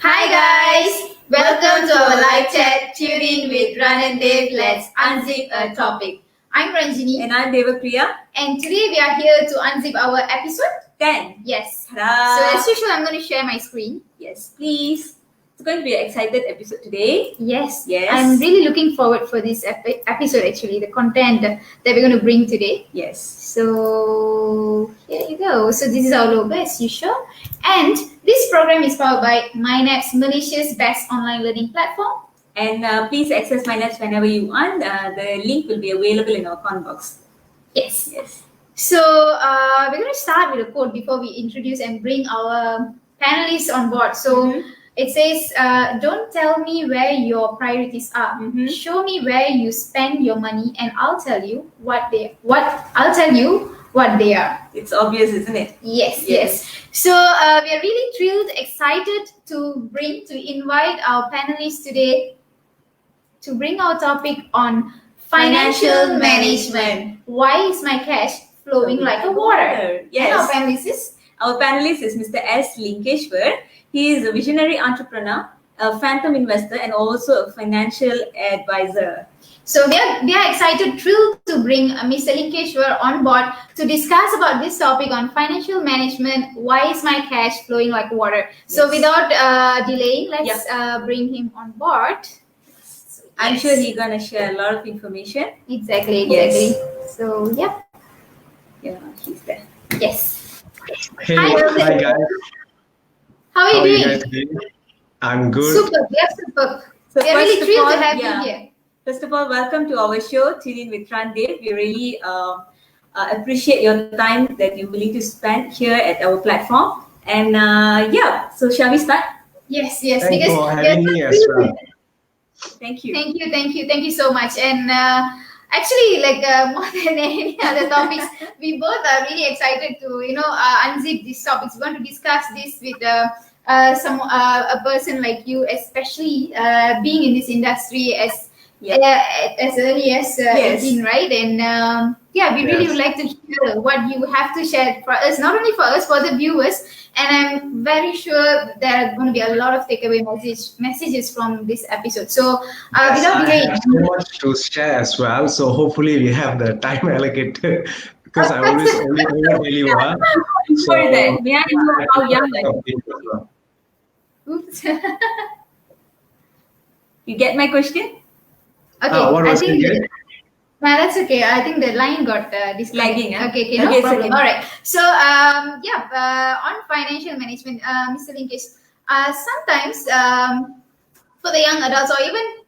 Hi guys! Welcome to our live chat. Tune in with Ran and Dave. Let's unzip a topic. I'm Ranjini. And I'm Devapriya. And today we are here to unzip our episode 10. Yes. Ta-da! So as usual, I'm going to share my screen. Yes, please. It's going to be an excited episode today. Yes. Yes. I'm really looking forward for this episode actually, the content that we're going to bring today. Yes. So here you go. So this is our logo as usual. And this program is powered by MyNaps, Malaysia's best online learning platform. And please access MyNaps whenever you want. The link will be available in our comment box. Yes. Yes. So we're going to start with a quote before we introduce and bring our panelists on board. So it says, "Don't tell me where your priorities are. Show me where you spend your money, and I'll tell you what they are." It's obvious, isn't it? Yes. So we are really thrilled, excited to invite our panelists today to bring our topic on financial management. Why is my cash flowing like a water? Yes. And our panelist is Mr. S. Linkeshwar. He is a visionary entrepreneur, a phantom investor, and also a financial advisor. So we are excited, thrilled to bring Mr. Linkeshwar on board to discuss about this topic on financial management. Why is my cash flowing like water? So without delaying, let's bring him on board. So, I'm sure he's gonna share a lot of information. Exactly. Yes. So yeah, he's there. Yes. Hey, hi guys. How are you doing? I'm good. Super. So we are really thrilled to have you here. First of all, welcome to our show, Tune In with Ran Dave. We really appreciate your time that you're willing to spend here at our platform. And so shall we start? Yes. Thanks for having me as well. Thank you. Thank you so much. And actually, more than any other topics, we both are really excited to unzip these topics. We want to discuss this with a person like you, especially being in this industry as early as 18, right? And we really would like to hear what you have to share for us, not only for us, for the viewers. And I'm very sure there are going to be a lot of takeaway messages from this episode. So without delaying, I have so much to share as well. So hopefully we have the time allocated because I always only deliver. So that may I know how young I am? Oops. You get my question? Okay, what was it? No, that's okay. I think the line got lagging. Okay, no problem. All right. So, on financial management, Mr. Linkesh, sometimes for the young adults or even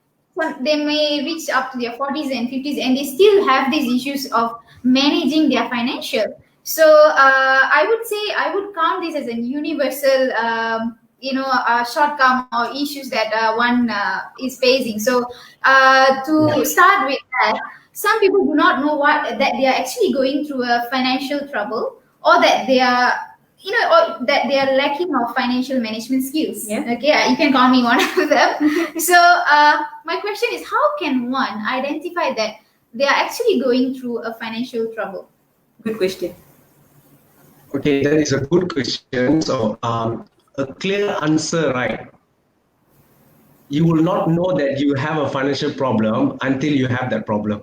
they may reach up to their 40s and 50s and they still have these issues of managing their financial. So, I would say I would count this as a universal shortcome or issues that one is facing. So to start with that, some people do not know that they are actually going through a financial trouble, or that they are or that they are lacking of financial management skills. Okay, you can call me one of them. So my question is, how can one identify that they are actually going through a financial trouble? Good question. Okay, that is a good question. So a clear answer, right? You will not know that you have a financial problem until you have that problem.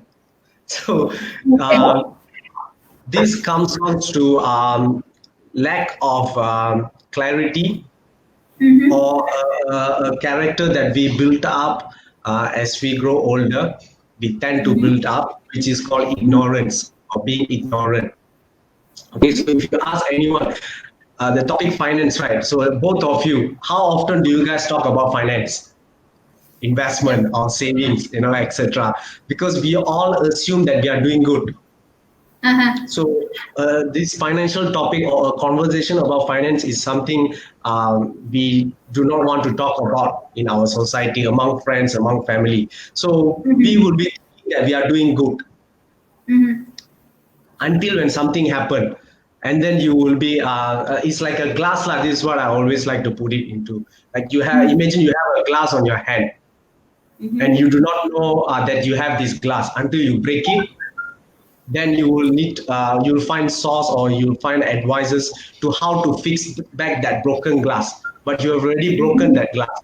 So this comes down to lack of clarity or a character that we built up as we grow older. We tend to build up, which is called ignorance or being ignorant. Okay, so if you ask anyone, the topic finance, right? So both of you, how often do you guys talk about finance, investment or savings, etc.? Because we all assume that we are doing good. So this financial topic or a conversation about finance is something we do not want to talk about in our society, among friends, among family. So we would be thinking that we are doing good until when something happened. And then you will be, it's like a glass slide. This is what I always like to put it into. Like imagine you have a glass on your hand and you do not know that you have this glass until you break it. Then you will need, you'll find source or you'll find advisors to how to fix back that broken glass. but you have already broken that glass.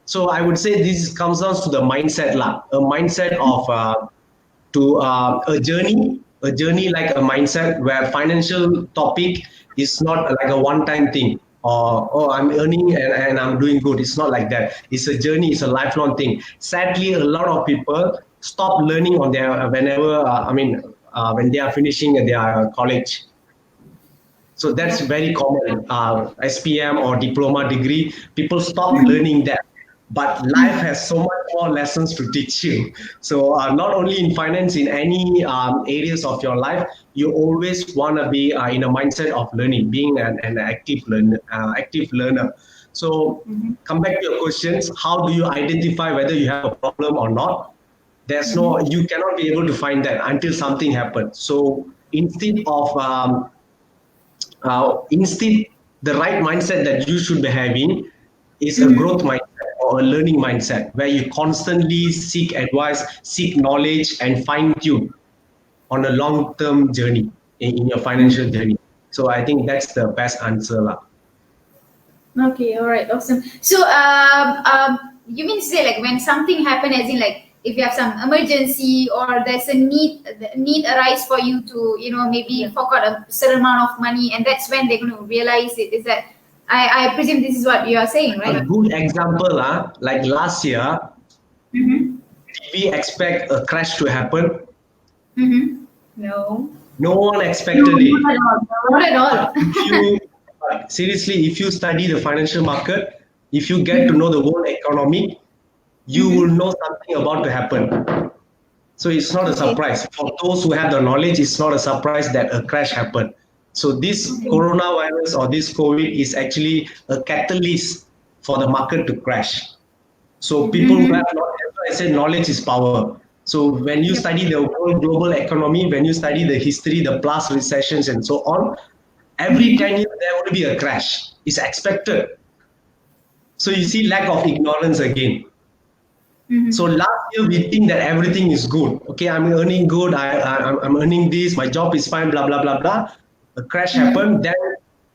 So I would say this comes down to the mindset lah, a mindset of a journey like a mindset where financial topic is not like a one-time thing, or oh, I'm earning and I'm doing good. It's not like that. It's a journey. It's a lifelong thing. Sadly, a lot of people stop learning on their whenever when they are finishing their college. So that's very common. SPM or diploma degree, people stop learning that. But life has so much more lessons to teach you. So not only in finance, in any areas of your life, you always want to be in a mindset of learning, being an active learner. So come back to your questions. How do you identify whether you have a problem or not? You cannot be able to find that until something happens. So instead, the right mindset that you should be having is a growth mindset or a learning mindset where you constantly seek advice, seek knowledge, and fine tune on a long-term journey in your financial journey. So I think that's the best answer lah. Okay, all right, awesome. So you mean to say like when something happen, as in like if you have some emergency or there's a need arise for you to maybe fork out a certain amount of money, and that's when they're going to realize it. Is that I presume this is what you are saying, right? A good example, like last year, did we expect a crash to happen? No. No one expected it. Not at all. Seriously, if you study the financial market, if you get to know the world economy, you will know something about to happen. So it's not a surprise. For those who have the knowledge, it's not a surprise that a crash happened. So this coronavirus or this COVID is actually a catalyst for the market to crash. So people who have knowledge, I said knowledge is power. So when you study the whole global economy, when you study the history, the past recessions and so on, every 10 years there will be a crash. It's expected. So you see lack of ignorance again. So last year we think that everything is good. Okay, I'm earning good. I'm earning this. My job is fine. Blah blah blah blah. A crash happened. Then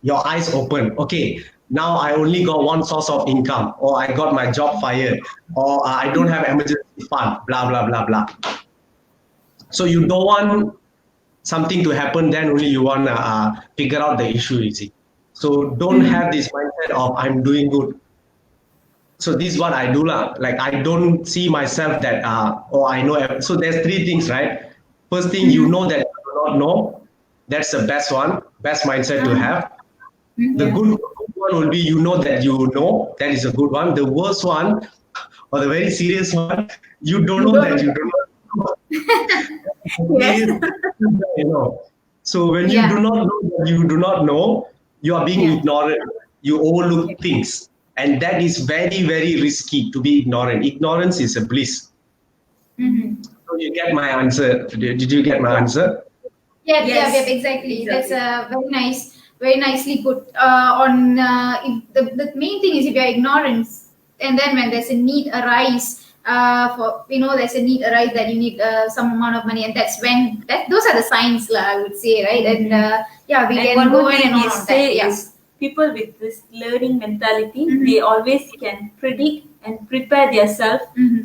your eyes open. Okay, now I only got one source of income, or I got my job fired, or I don't have emergency fund. Blah blah blah blah. So you don't want something to happen. Then only you want to figure out the issue. Easy. So don't have this mindset of I'm doing good. So this is what I do lah. Like I don't see myself that I know. So there's three things, right? First thing, you know that you do not know. That's the best one, best mindset to have. The good one will be you know that you know. That is a good one. The worst one, or the very serious one, you don't know that you do not know. So when you do not know that you do not know, you are being ignorant. You overlook things. And that is very, very risky to be ignorant. Ignorance is a bliss. So you get my answer. Did you get my answer? Yeah, exactly. That's very nicely put. If the main thing is if you're ignorant, and then when there's a need arise, there's a need arise that you need some amount of money, and that's when those are the signs, I would say, right? And we can go in and on that. People with this learning mentality, they always can predict and prepare themselves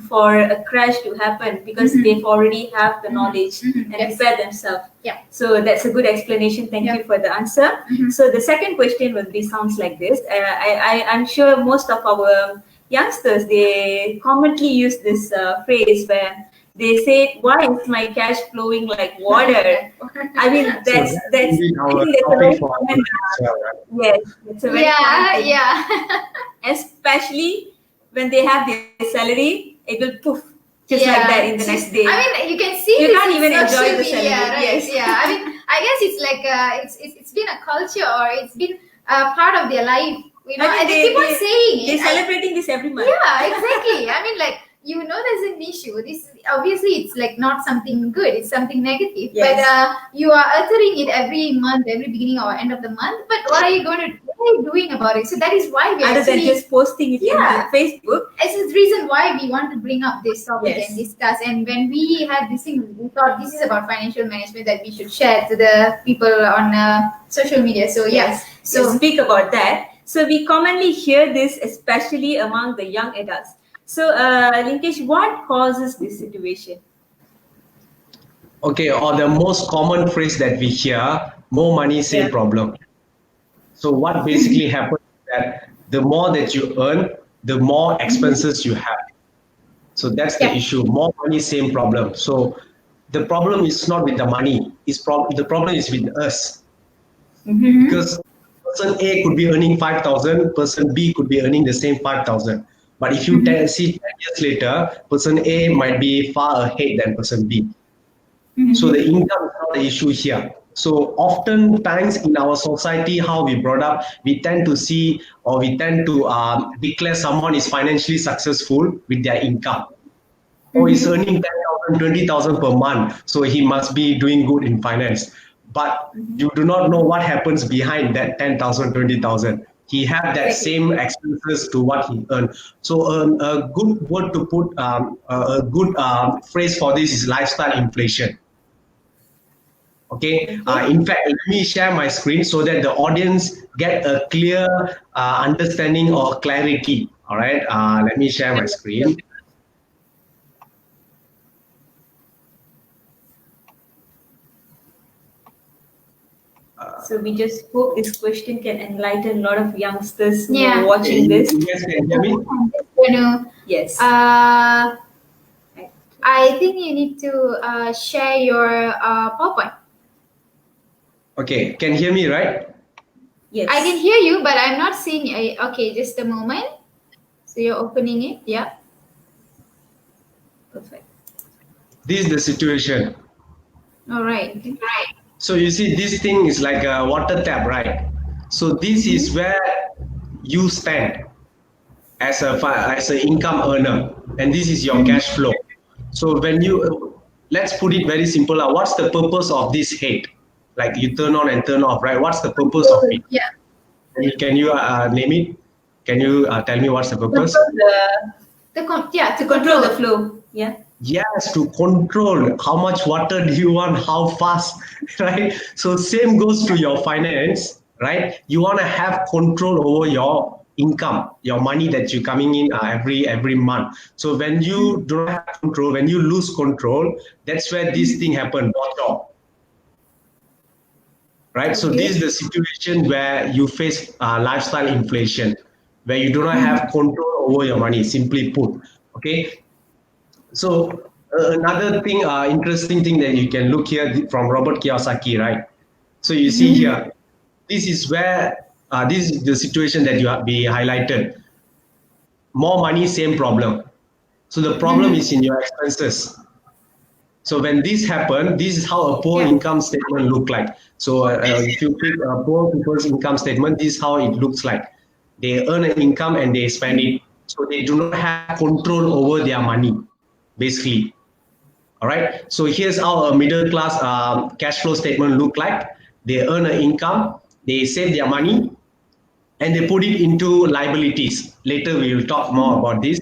for a crash to happen because they've already have the knowledge and prepare themselves. Yeah. So that's a good explanation. Thank you for the answer. So the second question will be sounds like this. I'm sure most of our youngsters, they commonly use this phrase where they say, "Why is my cash flowing like water?" I mean, that's a very common. Yes, it's a very common thing. Especially when they have their salary, it will poof just like that in the next day. I mean, you can see you can't even enjoy the media, salary. Right? Yes. Yeah, I mean, I guess it's like it's been a culture or it's been a part of their life. And they keep on saying they're celebrating this every month. Yeah, exactly. I mean, like. There's an issue. This obviously it's like not something good. It's something negative. Yes. But you are uttering it every month, every beginning or end of the month. But what are you doing about it? So that is why we other than just posting it on Facebook. It's the reason why we want to bring up this topic and discuss. And when we had this thing, we thought this is about financial management that we should share to the people on social media. So So speak about that. So we commonly hear this, especially among the young adults. So, Linkesh, what causes this situation? Okay, or the most common phrase that we hear, more money, same Yeah. problem. So what basically happens is that the more that you earn, the more expenses you have. So that's the Yeah. issue. More money, same problem. So the problem is not with the money. The problem is with us, because person A could be earning 5,000, person B could be earning the same 5,000. But if you see 10 years later, person A might be far ahead than person B. So the income is not the issue here. So oftentimes in our society, how we brought up, we tend to see, or we tend to declare someone is financially successful with their income. Or he's earning 10,000, 20,000 per month, so he must be doing good in finance. But you do not know what happens behind that 10,000, 20,000. He had that same expenses to what he earned. So a good word to put, a good phrase for this is lifestyle inflation. Okay. Okay. In fact, let me share my screen so that the audience get a clear understanding or clarity. All right. Let me share my screen. So we just hope this question can enlighten a lot of youngsters who Yeah. are watching this. You guys can hear me? I'm just gonna, Yes. I think you need to share your PowerPoint. Okay. Can hear me, right? Yes. I can hear you, but I'm not seeing it. Okay, just a moment. So you're opening it. Yeah. Perfect. This is the situation. All right. So you see, this thing is like a water tap, right? So this is where you stand as as an income earner, and this is your cash flow. So when you let's put it very simple. What's the purpose of this head? Like you turn on and turn off, right? What's the purpose of it? Yeah. Can you name it? Can you tell me what's the purpose? To To control the flow. Yeah. Yes, to control how much water do you want, how fast, right? So same goes to your finance, right? You want to have control over your income, your money that you're coming in every month. So when you don't have control, when you lose control, that's where this thing happen. Watch out, right? So Okay. this is the situation where you face lifestyle inflation, where you do not have control over your money. Simply put, okay. So another thing, interesting thing that you can look here from Robert Kiyosaki, right? So you see here, this is where this is the situation that you have be highlighted. More money, same problem. So the problem is in your expenses. So when this happens, this is how a poor Yeah. income statement look like. So if you click a poor people's income statement, this is how it looks like. They earn an income and they spend it. So they do not have control over their money, basically. All right. So here's how a middle class cash flow statement look like. They earn an income, they save their money, and they put it into liabilities. Later we will talk more about this.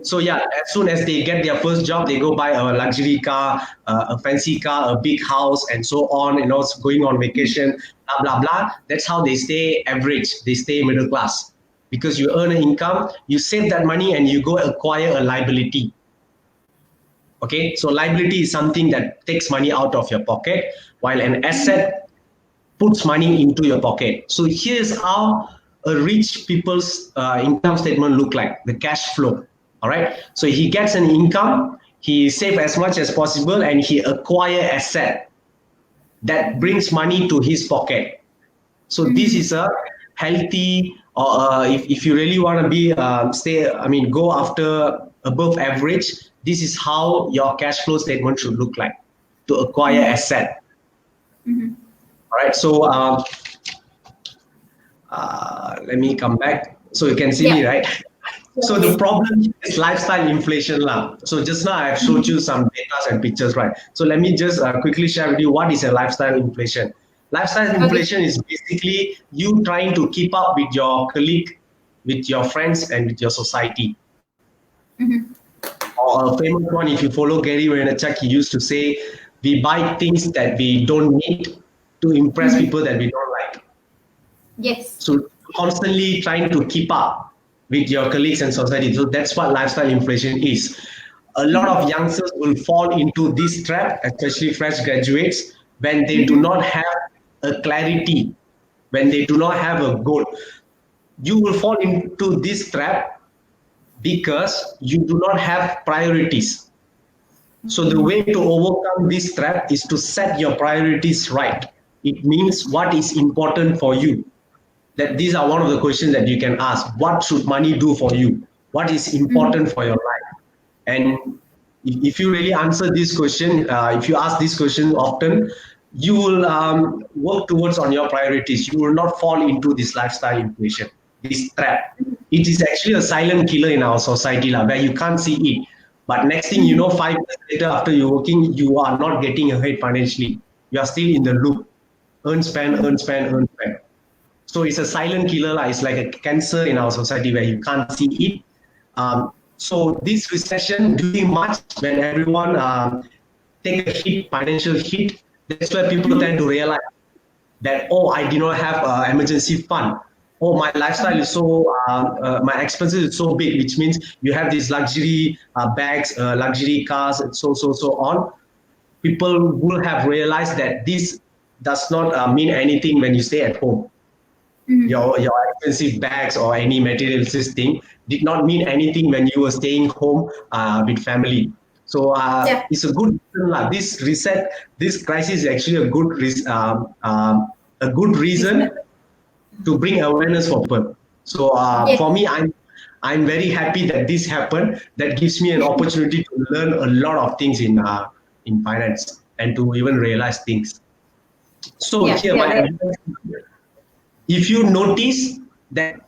So yeah, as soon as they get their first job, they go buy a luxury car, a fancy car, a big house, and so on. Going on vacation, blah blah blah. That's how they stay average. They stay middle class because you earn an income, you save that money, and you go acquire a liability. Okay, so liability is something that takes money out of your pocket, while an asset puts money into your pocket. So here's how a rich people's income statement look like, the cash flow. All right, so he gets an income, he save as much as possible, and he acquire asset that brings money to his pocket. So this is a healthy, or if you really want to be go after above average, this is how your cash flow statement should look like to acquire asset. All right, so let me come back so you can see me, right? So the problem is lifestyle inflation lah. So just now I've showed you some data and pictures, right? So let me just quickly share with you what is a lifestyle inflation. Lifestyle inflation is basically you trying to keep up with your colleague, with your friends, and with your society. Or a famous one, if you follow Gary Vaynerchuk, he used to say, "We buy things that we don't need to impress people that we don't like." Yes. So constantly trying to keep up with your colleagues and society. So that's what lifestyle inflation is. A lot of youngsters will fall into this trap, especially fresh graduates, when they do not have a clarity, when they do not have a goal. You will fall into this trap because you do not have priorities. So the way to overcome this trap is to set your priorities right. It means what is important for you. That these are one of the questions that you can ask. What should money do for you? What is important for your life? And if you really answer this question, if you ask this question often, you will work towards on your priorities. You will not fall into this lifestyle inflation, this trap. It is actually a silent killer in our society, where you can't see it. But next thing you know, 5 years later, after you're working, you are not getting ahead financially. You are still in the loop. Earn, spend, earn, spend, earn, spend. So it's a silent killer. It's like a cancer in our society where you can't see it. So this recession during March, when everyone take a hit, financial hit, that's where people tend to realize that, oh, I do not have emergency fund. Oh, my lifestyle is so, my expenses is so big, which means you have these luxury bags, luxury cars, and so on. People will have realized that this does not mean anything when you stay at home. Your expensive bags or any materialistic thing did not mean anything when you were staying home with family. So it's a good reason. This crisis is actually a good reason to bring awareness for people. So for me, I'm very happy that this happened. That gives me an opportunity to learn a lot of things in finance and to even realize things. So if you notice that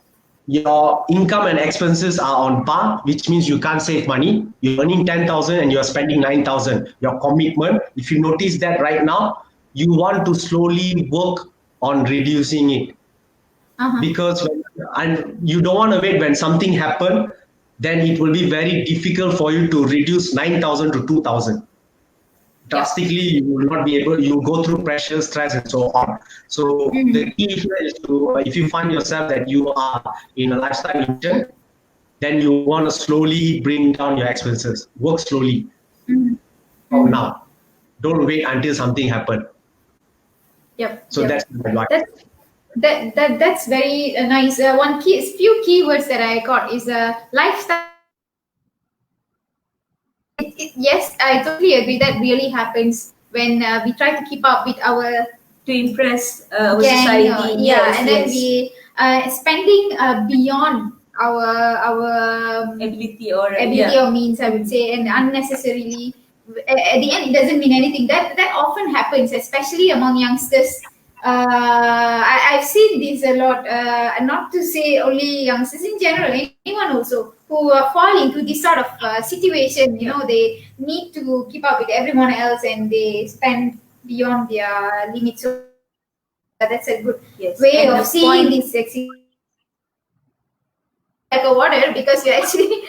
your income and expenses are on par, which means you can't save money, you're earning 10,000 and you're spending 9,000, your commitment, if you notice that right now, you want to slowly work on reducing it. Because and you don't want to wait when something happens, then it will be very difficult for you to reduce 9,000 to 2,000. Drastically, you will not be able, you go through pressure, stress, and so on. So the key here is to, if you find yourself that you are in a lifestyle illusion, then you want to slowly bring down your expenses. Work slowly. From now. Don't wait until something happens. So that's my advice. That's very nice. Few keywords that I got is lifestyle. Yes, I totally agree. That really happens when we try to keep up with our to impress our society. And then we spending beyond our ability or means, I would say, and unnecessarily. At the end, it doesn't mean anything. That often happens, especially among youngsters. I've seen this a lot. Not to say only youngsters, in general, anyone also who fall into this sort of situation. You know, they need to keep up with everyone else, and they spend beyond their limits. So that's a good way of seeing this like a water, because you're actually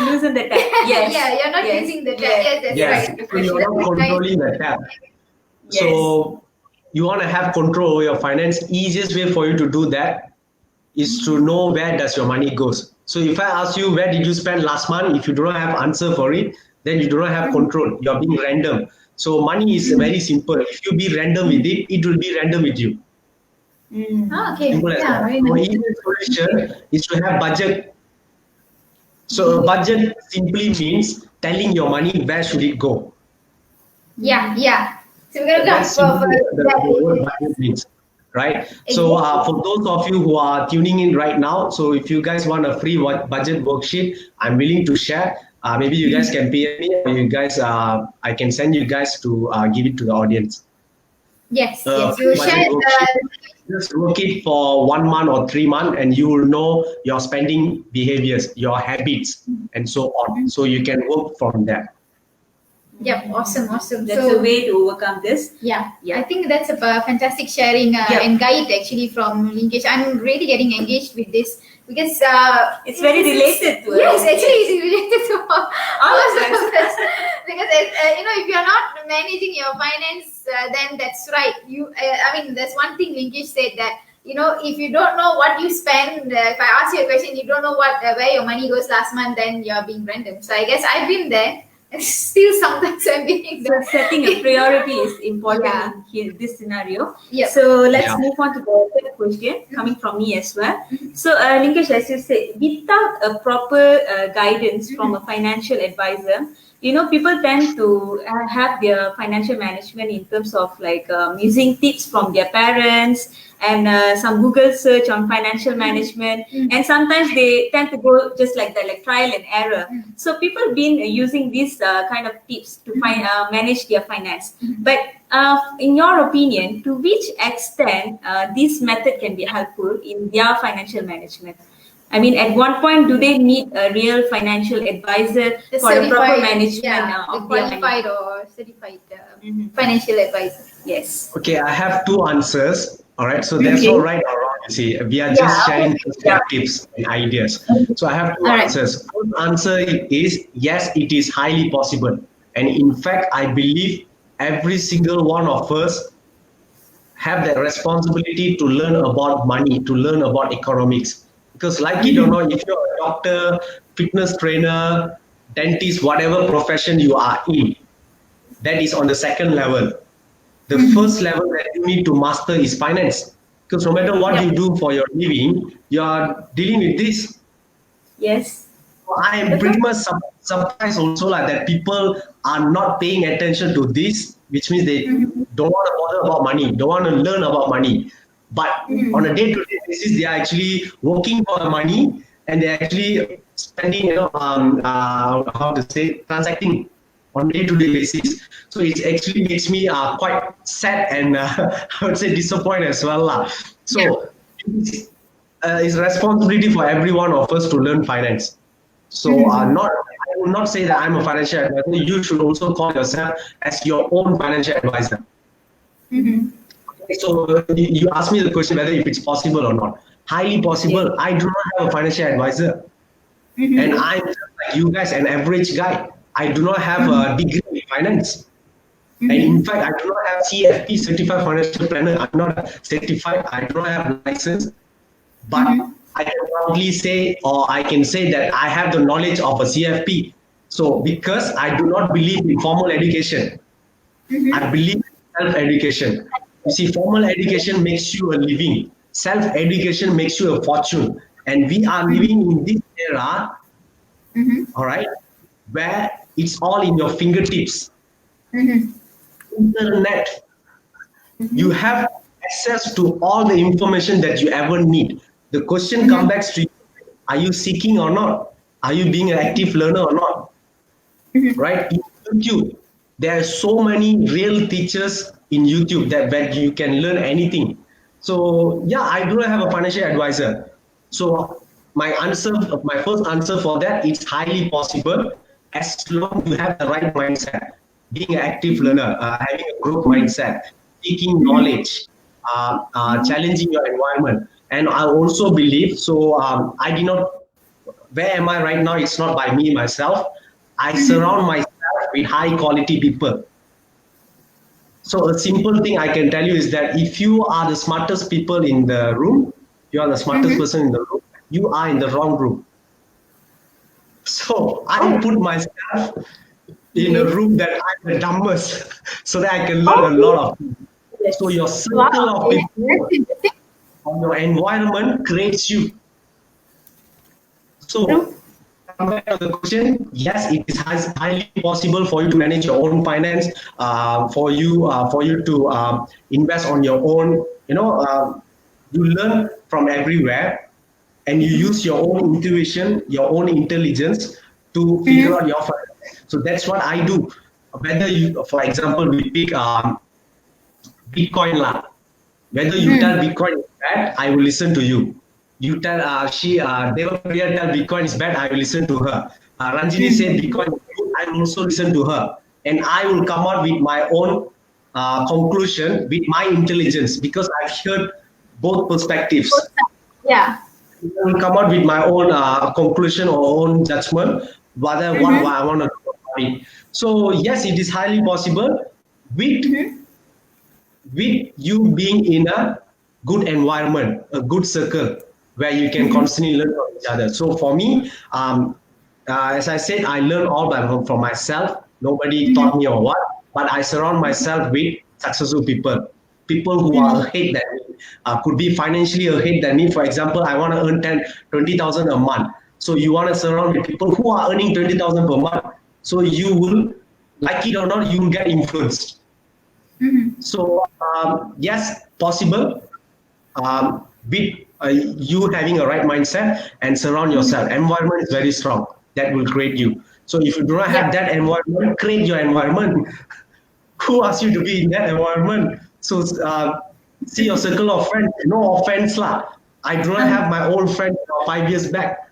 losing the tap. You're not using the tap. Yes, that's right. So you're not controlling the tap. So you want to have control over your finance. Easiest way for you to do that is to know where does your money goes. So if I ask you where did you spend last month, if you do not have answer for it, then you do not have control. You're being random. So money is very simple. If you be random with it, it will be random with you. Okay. Simple as that. So easiest solution is to have budget. So a budget simply means telling your money where should it go. So we're going to go for the budget means, right? So for those of you who are tuning in right now, so if you guys want a free budget worksheet, I'm willing to share. Maybe you guys can pay me, or you guys, I can send you guys to give it to the audience. Yes. You share. Just work it for 1 month or 3 months, and you will know your spending behaviors, your habits, and so on. So you can work from there. Awesome. That's a way to overcome this. I think that's a fantastic sharing and guide actually from Linkesh. I'm really getting engaged with this because it's very related to us. Yes, actually it's related to all of us. Because if you're not managing your finance, then that's right. There's one thing Linkesh said, that if you don't know what you spend, if I ask you a question, you don't know where your money goes last month, then you're being random. So I guess I've been there. Still, sometimes I'm being So there. setting a priority is important Yeah. in this scenario. Yep. So let's Yeah. move on to the third question coming from me as well. So Linkesh, as you said, without a proper guidance from a financial advisor, people tend to have their financial management in terms of like using tips from their parents and some Google search on financial management, and sometimes they tend to go just like that, like trial and error. So people been using these kind of tips to manage their finance. But in your opinion, to which extent this method can be helpful in their financial management? I mean, at one point, do they need a real financial advisor The for the proper certified, management the of their qualified money? or certified financial advisor. Yes. Okay, I have two answers. All right, so there's Okay. no right or wrong. You see, we are Yeah. just sharing Yeah. tips and ideas. So I have two All right. answers. First answer is yes, it is highly possible, and in fact, I believe every single one of us have the responsibility to learn about money, to learn about economics. Because, like it or not, if you're a doctor, fitness trainer, dentist, whatever profession you are in, that is on the second level. The first level that you need to master is finance. Because no matter what you do for your living, you are dealing with this. Yes. I am pretty much surprised also like that people are not paying attention to this, which means they don't want to bother about money, don't want to learn about money. But on a day-to-day basis, they are actually working for the money and they're actually spending, how to say, transacting on a day-to-day basis. So it actually makes me quite sad and I would say disappointed as well. So it's responsibility for every one of us to learn finance. So I will not say that I'm a financial advisor. You should also call yourself as your own financial advisor. Okay, so you asked me the question whether if it's possible or not. Highly possible. I do not have a financial advisor. And I'm just like you guys, an average guy. I do not have a degree in finance. And in fact, I do not have CFP, Certified Financial Planner. I'm not certified. I do not have a license. But I can proudly say, or I can say that I have the knowledge of a CFP. So because I do not believe in formal education, I believe in self-education. You see, formal education makes you a living. Self-education makes you a fortune. And we are living in this era, all right, where it's all in your fingertips. Internet. You have access to all the information that you ever need. The question comes back to you, are you seeking or not? Are you being an active learner or not? Right? In YouTube, there are so many real teachers in YouTube that where you can learn anything. So yeah, I do not have a financial advisor. So my first answer for that, it's highly possible as long as you have the right mindset, being an active learner, having a growth mindset, seeking knowledge, challenging your environment. And I also believe, so I did not, where am I right now? It's not by me, myself. I surround myself with high quality people. So a simple thing I can tell you is that if you are the smartest people in the room, you are the smartest person in the room, you are in the wrong room. So I put myself in a room that I'm the dumbest so that I can learn a lot of things. So your circle of people or your environment creates you. So come back to the question, yes, it is highly possible for you to manage your own finance, for you to invest on your own. You learn from everywhere, and you use your own intuition, your own intelligence to figure out your finance. So that's what I do. Whether you, for example, we pick Bitcoin lah. Whether you tell Bitcoin is bad, I will listen to you. You tell Devapriya tell Bitcoin is bad, I will listen to her. Ranjini said Bitcoin is good, I will also listen to her. And I will come out with my own conclusion with my intelligence because I've heard both perspectives. Yeah. I will come out with my own conclusion or own judgment, whether what I want to do about it. So yes, it is highly possible with you being in a good environment, a good circle where you can constantly learn from each other. So for me, as I said, I learn all from myself. Nobody taught me or what, but I surround myself with successful people, people who are ahead than me, could be financially ahead than me. For example, I want to earn 20,000 a month. So you want to surround with people who are earning 20,000 per month. So you will, like it or not, you will get influenced. So yes, possible. With you having a right mindset and surround yourself. Environment is very strong. That will create you. So if you do not have that environment, create your environment. Who asked you to be in that environment? So see your circle of friends. No offense lah. I do not have my old friend 5 years back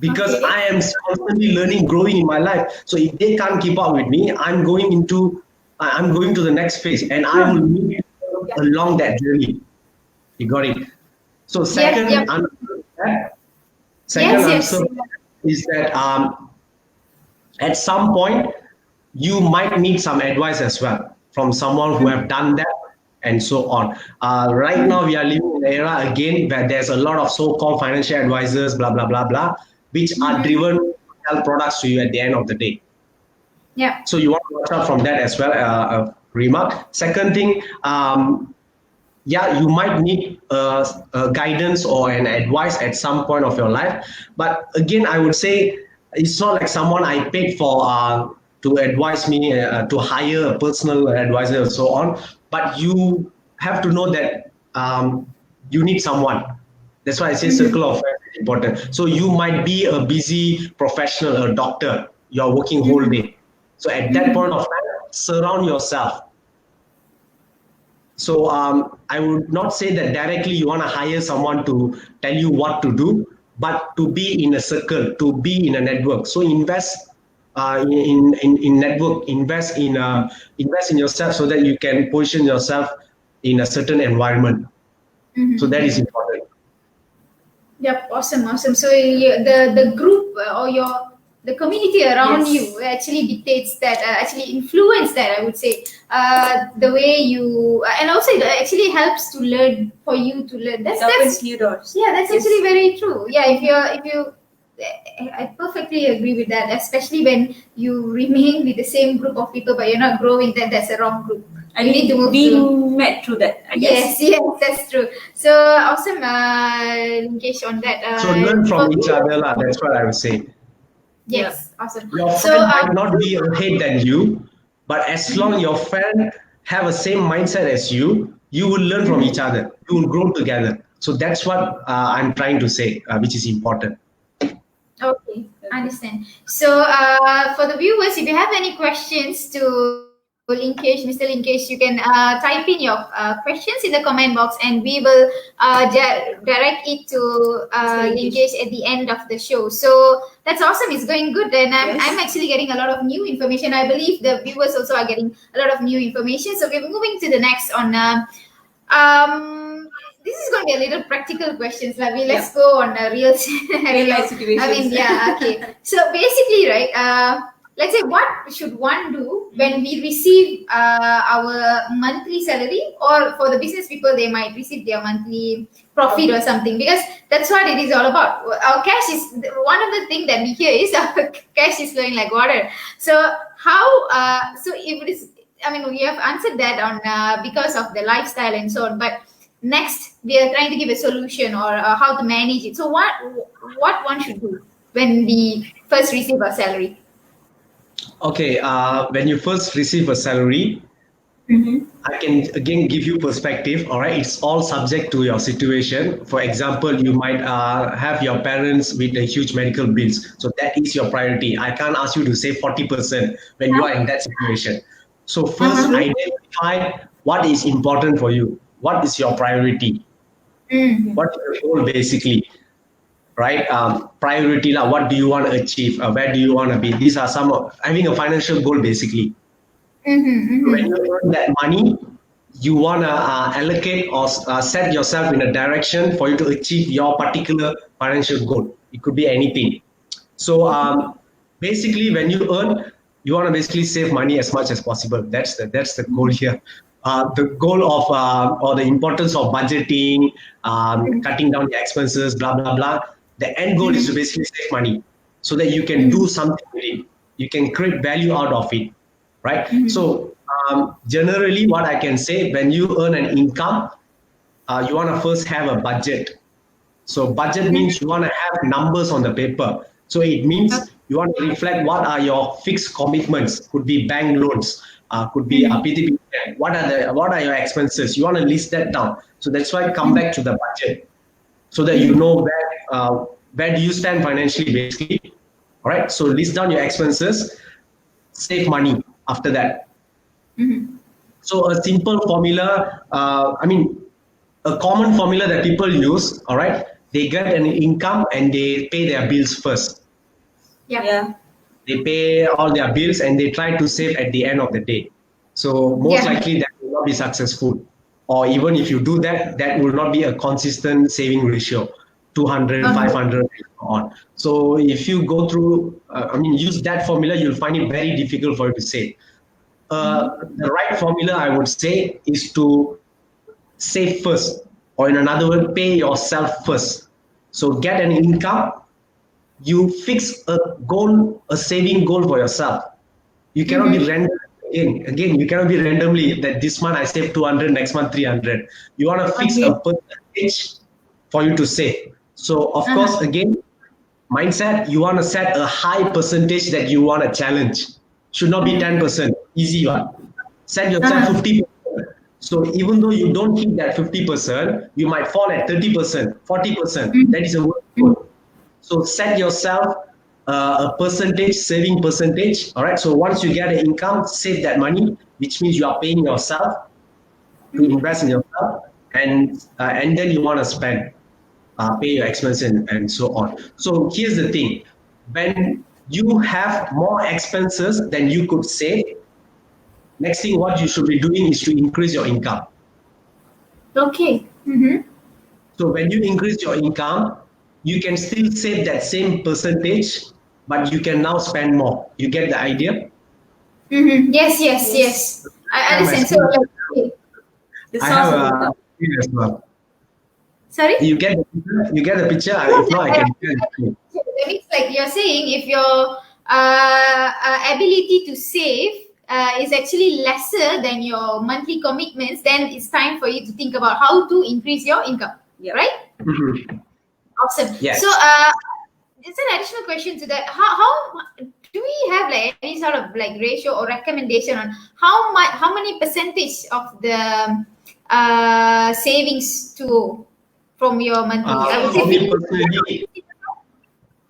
because I am constantly learning, growing in my life. So if they can't keep up with me, I'm going to the next phase, and I will meet along that journey. You got it. So second answer is that at some point you might need some advice as well from someone who have done that and so on. Right now we are living in an era again where there's a lot of so-called financial advisors, blah blah blah blah, which are driven to sell products to you at the end of the day. Yeah. So you want to watch out from that as well. Remark. Second thing, you might need guidance or an advice at some point of your life. But again, I would say it's not like someone I paid for to advise me, to hire a personal advisor and so on. But you have to know that you need someone. That's why I say circle of friends is important. So you might be a busy professional, a doctor. You're working whole day. So at that point of time, surround yourself. So I would not say that directly you want to hire someone to tell you what to do, but to be in a circle, to be in a network. So invest in network, invest in yourself so that you can position yourself in a certain environment. So that is important. Yep, awesome. So the group or the community around you actually dictates that, actually influence that, I would say, the way you, and also it actually helps to learn, for you to learn. That's new doors. Yeah, that's actually very true. Yeah, if you I perfectly agree with that, especially when you remain with the same group of people but you're not growing, that's a wrong group. I need to move being met through that, I guess. Yes, that's true. So awesome, Linkesh, on that. So learn from each other, lah. That's what I would say. Yes, awesome. Your friend might not be ahead than you, but as long your friend have a same mindset as you, you will learn from each other. You will grow together. So that's what I'm trying to say, which is important. Okay, understand. So for the viewers, if you have any questions to Linkesh, Mr. Linkesh, you can type in your questions in the comment box, and we will direct it to Linkesh at the end of the show. So that's awesome. It's going good, and I'm actually getting a lot of new information. I believe the viewers also are getting a lot of new information. So we're moving to the next on. This is going to be a little practical questions. Let's go on a real life situations. I mean, yeah, okay. So basically, right, let's say, what should one do when we receive our monthly salary, or for the business people, they might receive their monthly profit or something, because that's what it is all about. Our cash is, one of the things that we hear is our cash is flowing like water. So how, so if it is, I mean, we have answered that on because of the lifestyle and so on, but next we are trying to give a solution, or how to manage it. So what one should do when we first receive our salary? Okay, when you first receive a salary, I can again give you perspective. All right, it's all subject to your situation. For example, you might have your parents with a huge medical bills, so that is your priority. I can't ask you to save 40% when you are in that situation. So first, identify what is important for you. What is your priority? What is your goal, basically? Right? Priority, what do you want to achieve? Where do you want to be? These are some of having a financial goal, basically. When you earn that money, you want to allocate or set yourself in a direction for you to achieve your particular financial goal. It could be anything. So basically, when you earn, you want to basically save money as much as possible. That's the goal here. the goal of or the importance of budgeting, cutting down the expenses, blah blah blah. The end goal is to basically save money so that you can do something with it. You can create value out of it, right? So generally, what I can say, when you earn an income, you want to first have a budget. So budget means you want to have numbers on the paper. So it means you want to reflect what are your fixed commitments. Could be bank loans, could be a PTP. What are your expenses? You want to list that down. So that's why I come back to the budget, so that you know where do you stand financially, basically. All right. So list down your expenses, save money after that. So a simple formula. A common formula that people use. All right. They get an income and they pay their bills first. Yeah. They pay all their bills and they try to save at the end of the day. So most likely that will not be successful. Or even if you do that, that will not be a consistent saving ratio, 200, 500, and so on. So if you go through, use that formula, you'll find it very difficult for you to save. The right formula, I would say, is to save first, or in another word, pay yourself first. So get an income, you fix a goal, a saving goal for yourself. You cannot be random. Again, you cannot be randomly that this month I save 200, next month 300. You want to fix a percentage for you to save. So of course, again, mindset, you want to set a high percentage that you want to challenge. Should not be 10%, easy one. Set yourself 50%. So even though you don't hit that 50%, you might fall at 30%, 40%. That is a work goal. So set yourself a percentage, saving percentage. All right. So once you get an income, save that money, which means you are paying yourself to invest in yourself, and then you want to spend, pay your expenses and so on. So here's the thing: when you have more expenses than you could save, next thing what you should be doing is to increase your income. Okay. So when you increase your income, you can still save that same percentage, but you can now spend more. You get the idea? Yes. I understand. So, The I source have of a income. picture as well. sorry? You get the picture. If not, I can tell you. It's like you're saying, if your ability to save is actually lesser than your monthly commitments, then it's time for you to think about how to increase your income. Yeah. Right? Awesome. Yes. So, just an additional question to that. How do we have like any sort of like ratio or recommendation on how many percentage of the savings to from your monthly? I would say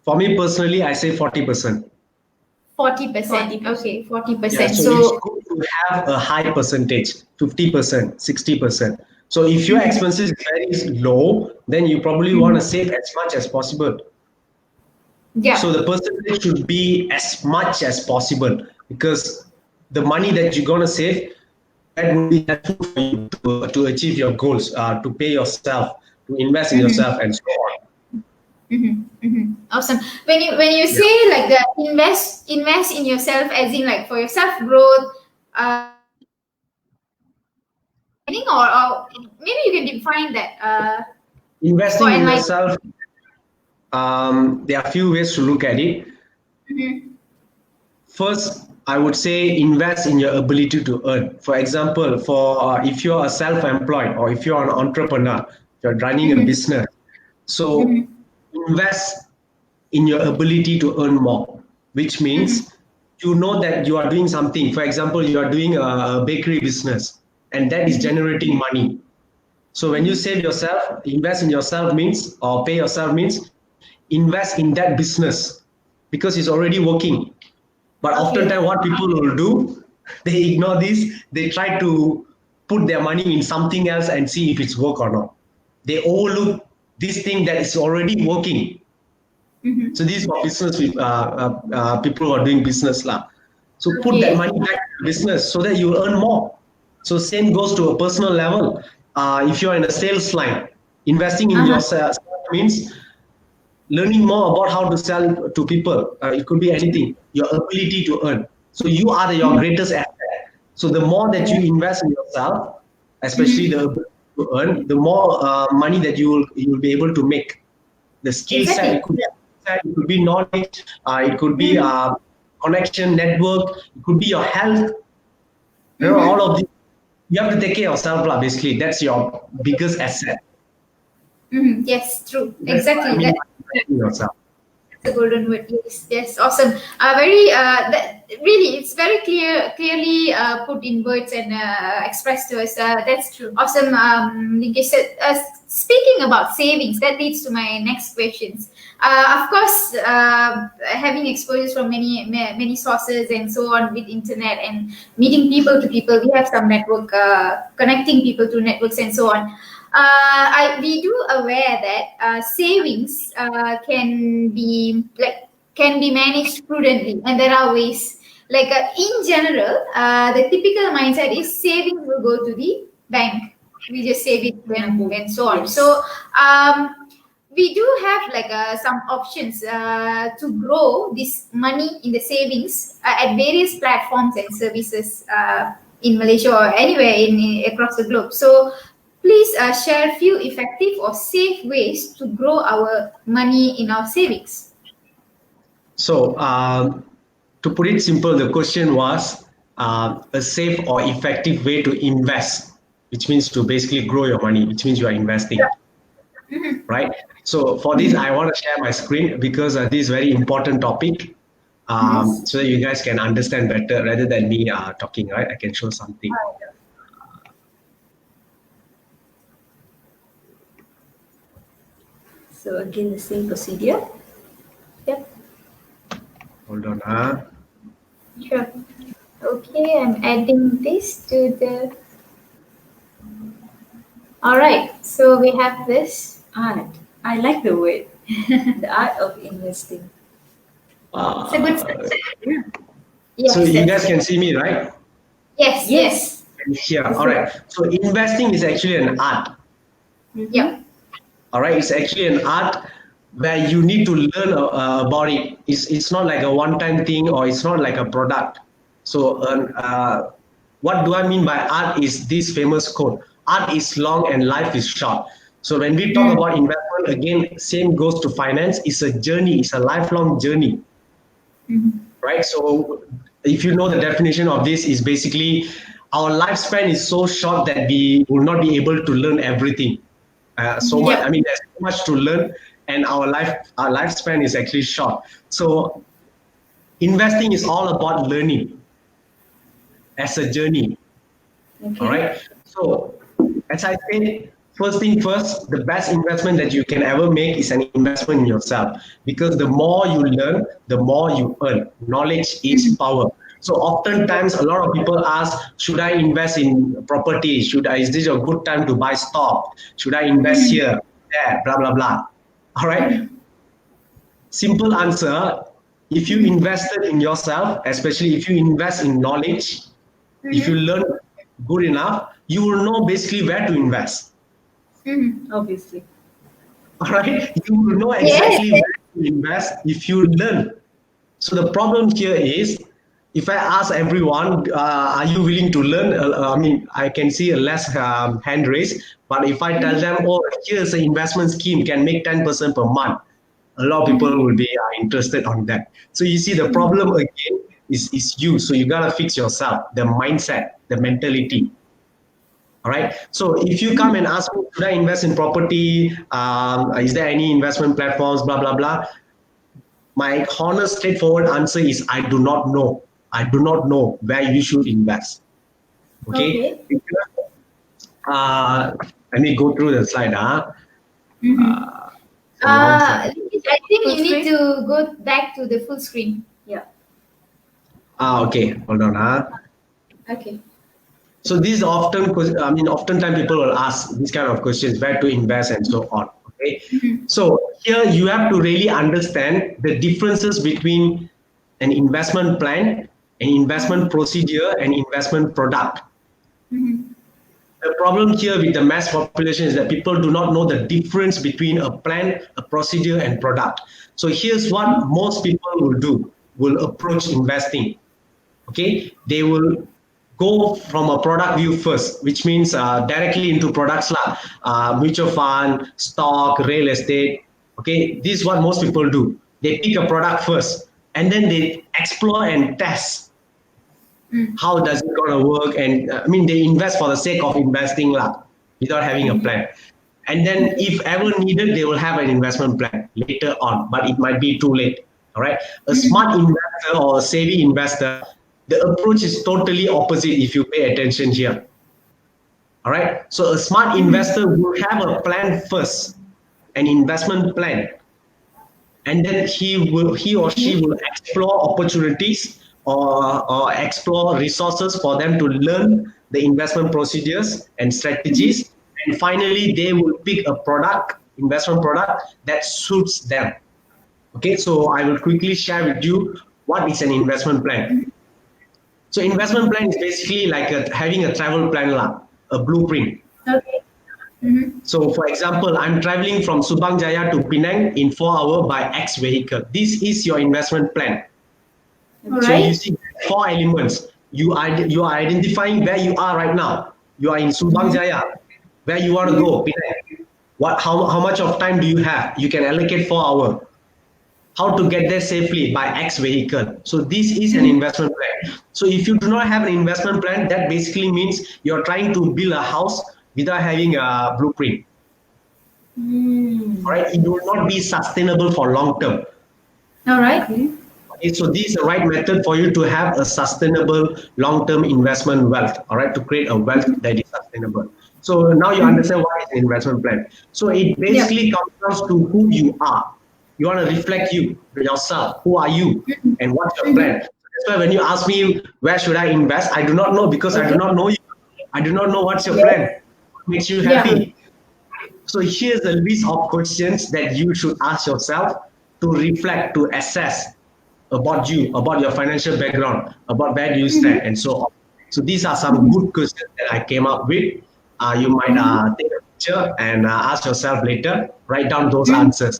For me personally, I say 40%. 40%. Okay, 40%. Yeah, so it's good to have a high percentage, 50%, 60%. So if your expenses is very low, then you probably want to save as much as possible. Yeah. So the percentage should be as much as possible, because the money that you're going to save, that will be helpful for you to achieve your goals, to pay yourself, to invest in yourself, and so on. Awesome. When you say like the invest in yourself, as in like for your self growth, or maybe you can define that. Investing for in enlighten- yourself, there are a few ways to look at it. First, I would say invest in your ability to earn. For example, if you're a self-employed or if you're an entrepreneur, you're running a business. So invest in your ability to earn more, which means you know that you are doing something. For example, you are doing a bakery business, and that is generating money. So when you save yourself, invest in yourself means, or pay yourself means, invest in that business because it's already working. But oftentimes what people will do, they ignore this. They try to put their money in something else and see if it's work or not. They overlook this thing that is already working. So this is for business people who are doing business. So put that money back to business so that you earn more. So same goes to a personal level. If you're in a sales line, investing in yourself means learning more about how to sell to people. It could be anything, your ability to earn. So you are your greatest asset. So the more that you invest in yourself, especially the ability to earn, the more money that you will be able to make. The skill set, Exactly. it could be knowledge, it could be Mm-hmm. connection, network, it could be your health. All Mm-hmm. of these. You have to take care of yourself, lah. Basically, that's your biggest asset. Mm-hmm. Yes, true. That's what I Exactly. mean by investing in yourself. The golden word. Yes, yes, awesome. Very that, really, it's very clearly put in words and expressed to us. That's true. Awesome. Linkesh said, speaking about savings, that leads to my next questions. Of course, having exposures from many sources and so on with internet and meeting people to people, we have some network connecting people to networks and so on. We do aware that savings can be managed prudently, and there are ways. Like in general, the typical mindset is savings will go to the bank. We just save it and so on. Yes. So we do have like some options to grow this money in the savings at various platforms and services in Malaysia or anywhere across the globe. So please share few effective or safe ways to grow our money in our savings. So, to put it simple, the question was a safe or effective way to invest, which means to basically grow your money, which means you are investing, right? So, for this, I want to share my screen because this is very important topic, Yes. so that you guys can understand better rather than me talking, right? I can show something. So again, the same procedure. Yep. Hold on. Sure. Okay, I'm adding this to the. All right. So we have this. Art. I like the word. The art of investing. It's a good start. Yeah. Yes. So, you Yes. guys can see me, right? Yes. Yes. Yeah, all right. So, investing is actually an art. Yeah. All right, it's actually an art where you need to learn about it. It's not like a one-time thing, or it's not like a product. So what do I mean by art is this famous quote: art is long and life is short. So when we talk about investment, again, same goes to finance. It's a journey, it's a lifelong journey, right? So if you know, the definition of this is basically our lifespan is so short that we will not be able to learn everything. So much. Yeah. I mean, there's so much to learn, and our lifespan is actually short. So investing is all about learning as a journey. Okay. All right. So as I said, first thing first, the best investment that you can ever make is an investment in yourself, because the more you learn, the more you earn. Knowledge is power. So oftentimes a lot of people ask, should I invest in property? Is this a good time to buy stock? Should I invest here, there, blah, blah, blah. All right. Simple answer, if you invested in yourself, especially if you invest in knowledge, if you learn good enough, you will know basically where to invest. Obviously. All right. You will know exactly where to invest if you learn. So the problem here is, if I ask everyone, are you willing to learn? I mean, I can see a less hand raised, but if I tell them, oh, here's an investment scheme, can make 10% per month, a lot of people will be interested on that. So you see, the problem again is you. So you gotta fix yourself, the mindset, the mentality. All right. So if you come and ask me, should I invest in property? Is there any investment platforms? Blah blah blah. My honest, straightforward answer is I do not know. I do not know where you should invest. Okay. Let me go through the slide. I think you need to go back to the full screen. Yeah. Okay. Hold on. Okay. So these often, I mean, oftentimes people will ask these kind of questions, where to invest and so on. Okay. So here you have to really understand the differences between an investment plan, an investment procedure, and investment product. The problem here with the mass population is that people do not know the difference between a plan, a procedure, and product. So here's what most people will do: will approach investing. Okay, they will go from a product view first, which means directly into products like mutual fund, stock, real estate. Okay, this is what most people do. They pick a product first and then they explore and test how does it gonna work. And I mean, they invest for the sake of investing lah, without having a plan. And then if ever needed, they will have an investment plan later on, but it might be too late. All right. A smart investor or a savvy investor, the approach is totally opposite if you pay attention here. All right. So a smart investor will have a plan first, an investment plan. And then he or she will explore opportunities or explore resources for them to learn the investment procedures and strategies. And finally, they will pick a investment product that suits them. Okay, so I will quickly share with you what is an investment plan. So investment plan is basically like having a travel plan, a blueprint. Okay. So for example, I'm traveling from Subang Jaya to Penang in 4 hours by X vehicle. This is your investment plan. All So right. you see 4 elements. You are identifying where you are right now. You are in Subang Jaya. Where you want to go, Penang. How much of time do you have? You can allocate 4 hours. How to get there safely by X vehicle. So this is an investment plan. So if you do not have an investment plan, that basically means you're trying to build a house without having a blueprint. All right, it will not be sustainable for long term. All right. Okay, so this is the right method for you to have a sustainable long-term investment wealth. All right, to create a wealth that is sustainable. So now you understand what is an investment plan. So it basically comes down to who you are. You want to reflect yourself. Who are you, and what's your plan? That's why when you ask me where should I invest, I do not know, because I do not know you. I do not know what's your plan. What makes you happy? So here's a list of questions that you should ask yourself to reflect, to assess about you, about your financial background, about where do you stand, and so on. So these are some good questions that I came up with. You might take a picture and ask yourself later, write down those answers.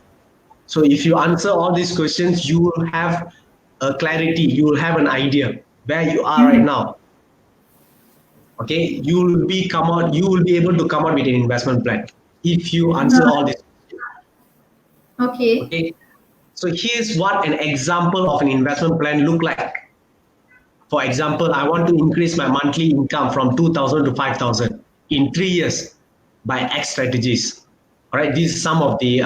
So if you answer all these questions, you will have a clarity, you will have an idea where you are right now. Okay, you will be able to come out with an investment plan if you answer all these questions. Okay. So here's what an example of an investment plan look like. For example, I want to increase my monthly income from 2,000 to 5,000 in 3 years by X strategies. All right, these are some of the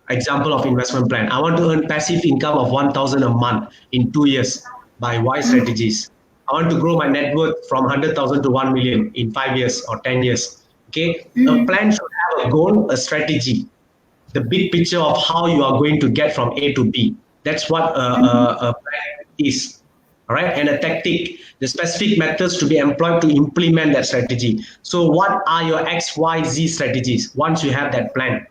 example of investment plan. I want to earn passive income of 1,000 a month in 2 years by Y strategies. I want to grow my net worth from 100,000 to 1 million in 5 years or 10 years. Okay, a plan should have a goal, a strategy, the big picture of how you are going to get from A to B. That's what a plan is. All right, and a tactic, the specific methods to be employed to implement that strategy. So what are your X, Y, Z strategies once you have that plan?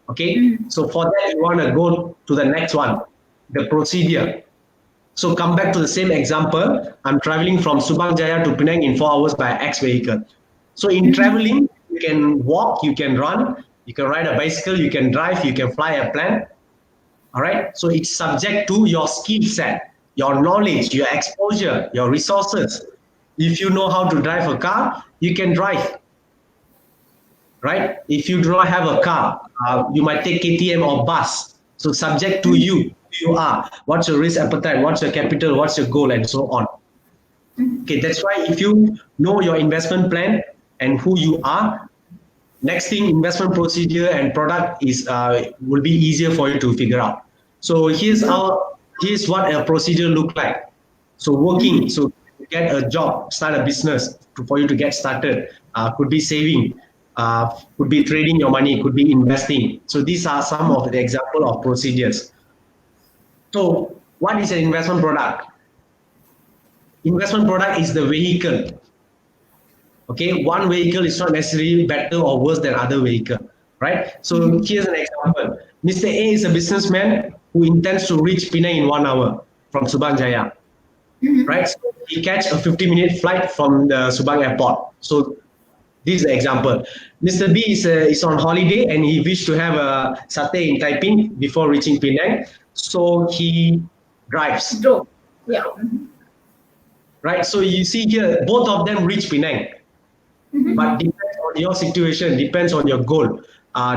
Okay, so for that, you want to go to the next one, the procedure. So come back to the same example. I'm traveling from Subang Jaya to Penang in 4 hours by X vehicle. So in traveling, you can walk, you can run, you can ride a bicycle, you can drive, you can fly a plane. All right, so it's subject to your skill set, your knowledge, your exposure, your resources. If you know how to drive a car, you can drive. Right? If you do not have a car, you might take KTM or bus. So subject to you, who you are, what's your risk appetite, what's your capital, what's your goal, and so on. Okay, that's why if you know your investment plan and who you are, next thing, investment procedure and product is will be easier for you to figure out. So here's what a procedure look like. So working, so get a job, start a business for you to get started. Could be saving, could be trading your money, could be investing. So these are some of the example of procedures. So what is an investment product? Investment product is the vehicle. Okay, one vehicle is not necessarily better or worse than other vehicle, right? So here's an example. Mr. A is a businessman who intends to reach Penang in 1 hour from Subang Jaya, right? So he catch a 50-minute flight from the Subang airport. So this is the example. Mr. B is on holiday and he wished to have a satay in Taiping before reaching Penang. So he drives. Yeah. right? So you see here, both of them reach Penang, but depends on your situation, depends on your goal,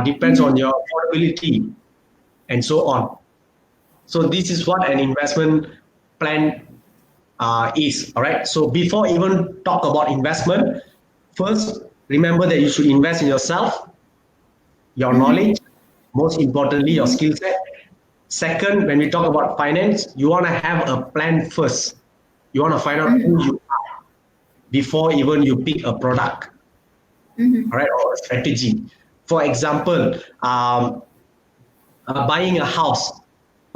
depends on your affordability, and so on. So this is what an investment plan is. All right. So before even talk about investment, first remember that you should invest in yourself, your knowledge, most importantly, your skill set. Second, when we talk about finance, you want to have a plan first. You want to find out who you are before even you pick a product, all right, or a strategy. For example, buying a house.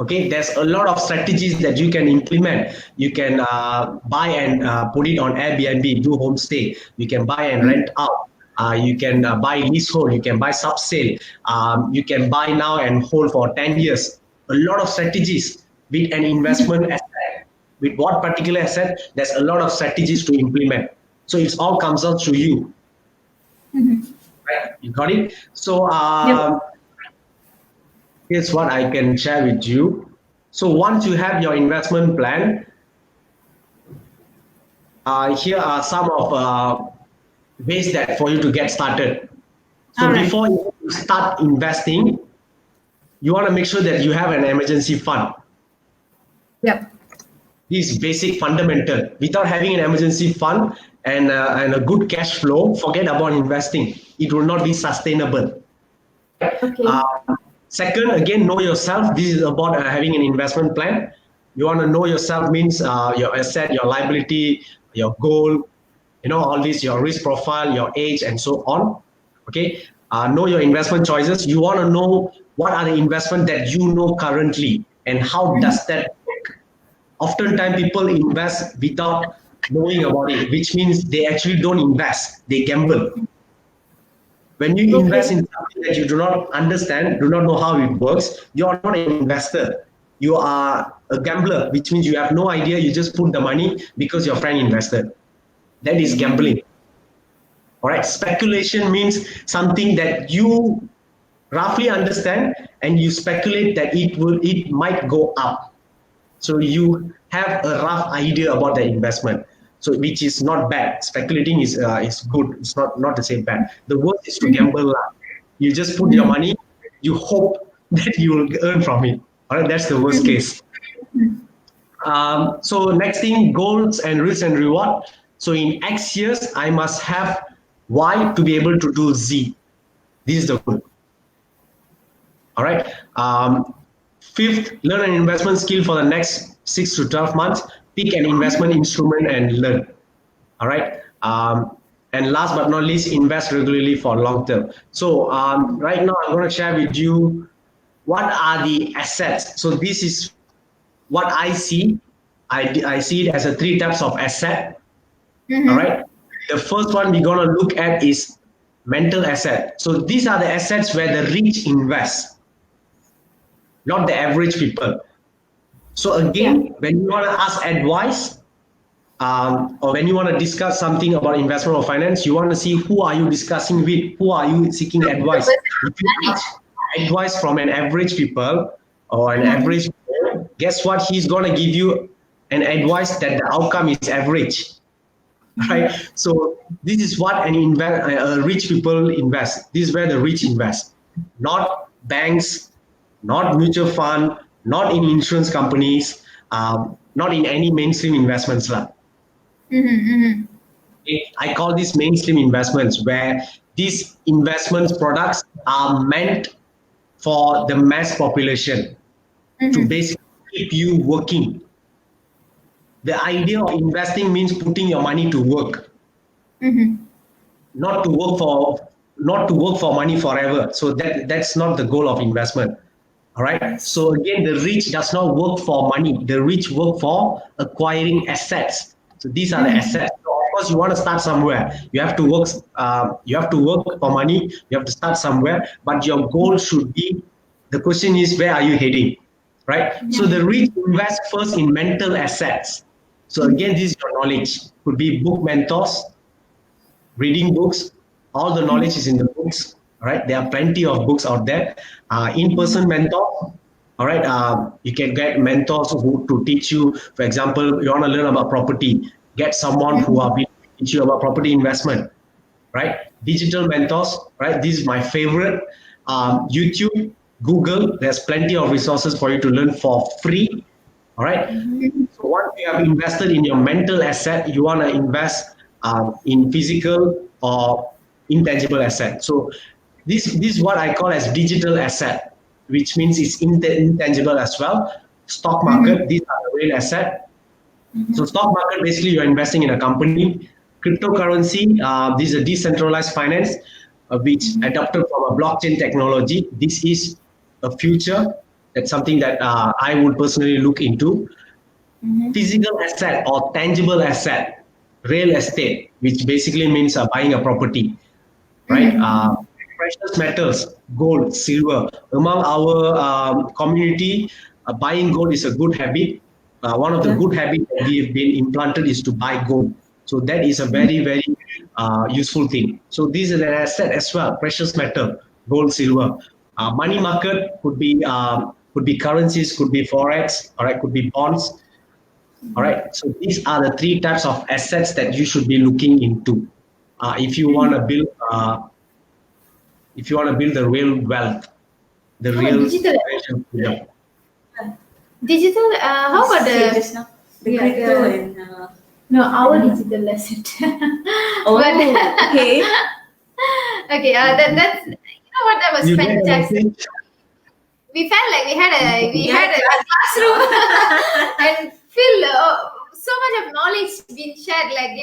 Okay, there's a lot of strategies that you can implement. You can buy and put it on Airbnb, do homestay. You can buy and rent out. You can buy leasehold. You can buy sub-sale. You can buy now and hold for 10 years. A lot of strategies with an investment asset. With what particular asset, there's a lot of strategies to implement. So it all comes out to you. Right? You got it? So here's what I can share with you. So once you have your investment plan, here are some of ways that for you to get started. So before you start investing, you want to make sure that you have an emergency fund. Yep. This is basic fundamental. Without having an emergency fund and a good cash flow, forget about investing. It will not be sustainable. Okay. Second, again, know yourself. This is about having an investment plan. You want to know yourself means your asset, your liability, your goal, all this, your risk profile, your age, and so on. Okay. Know your investment choices. You want to know what are the investments that you know currently and how does that work. Oftentimes people invest without knowing about it, which means they actually don't invest, they gamble. When you invest in something that you do not understand, do not know how it works, you are not an investor. You are a gambler, which means you have no idea. You just put the money because your friend invested. That is gambling. All right. Speculation means something that you roughly understand and you speculate that it might go up. So you have a rough idea about the investment. So which is not bad. Speculating is good. It's not to say bad. The worst is to gamble. You just put your money. You hope that you will earn from it. All right, that's the worst case. So next thing, goals and risk and reward. So in X years, I must have Y to be able to do Z. This is the goal. All right. Fifth, learn an investment skill for the next 6 to 12 months. Pick an investment instrument and learn. All right. And last but not least, invest regularly for long term. So right now, I'm going to share with you what are the assets. So this is what I see. I see it as a 3 types of asset. All right. The first one we're going to look at is mental asset. So these are the assets where the rich invest, not the average people. So again, when you want to ask advice or when you want to discuss something about investment or finance, you want to see who are you discussing with, who are you seeking advice. If you ask advice from an average people or an average people, guess what? He's going to give you an advice that the outcome is average. Right? So this is what rich people invest. This is where the rich invest, not banks, not mutual fund, not in insurance companies, not in any mainstream investments. I call these mainstream investments where these investments products are meant for the mass population to basically keep you working. The idea of investing means putting your money to work, not to work for money forever. So that's not the goal of investment. All right. So again, the rich does not work for money. The rich work for acquiring assets. So these are the assets. So of course, you want to start somewhere. You have to work. You have to work for money. You have to start somewhere. But your goal should be. The question is, where are you heading? Right. So the rich invest first in mental assets. So again, this is your knowledge. Could be book mentors, reading books. All the knowledge is in the books. All right, there are plenty of books out there. In-person mentor. All right, you can get mentors to teach you. For example, you want to learn about property. get someone who are been teach you about property investment, right? Digital mentors, right? This is my favorite. YouTube, Google, there's plenty of resources for you to learn for free. All right. So once you have invested in your mental asset, you want to invest in physical or intangible asset. So this is what I call as digital asset, which means it's intangible as well. Stock market, these are the real asset. So stock market, basically you're investing in a company. Cryptocurrency, this is a decentralized finance, which adopted from a blockchain technology. This is a future. That's something that I would personally look into. Physical asset or tangible asset, real estate, which basically means buying a property, right? Precious metals, gold, silver. Among our community, buying gold is a good habit. One of the good habits that we have been implanted is to buy gold. So that is a very, very useful thing. So this is an asset as well, precious metal, gold, silver. Money market could be currencies, could be forex, all right, could be bonds. All right. So these are the three types of assets that you should be looking into if you want to build the real wealth, the real digital. freedom. Digital. How about just now, the yeah, crypto the- and no, our digital asset. oh, But- okay. Okay, that's what, that was You get what I'm fantastic. saying? We felt like we had a classroom and feel so much of knowledge being shared. Like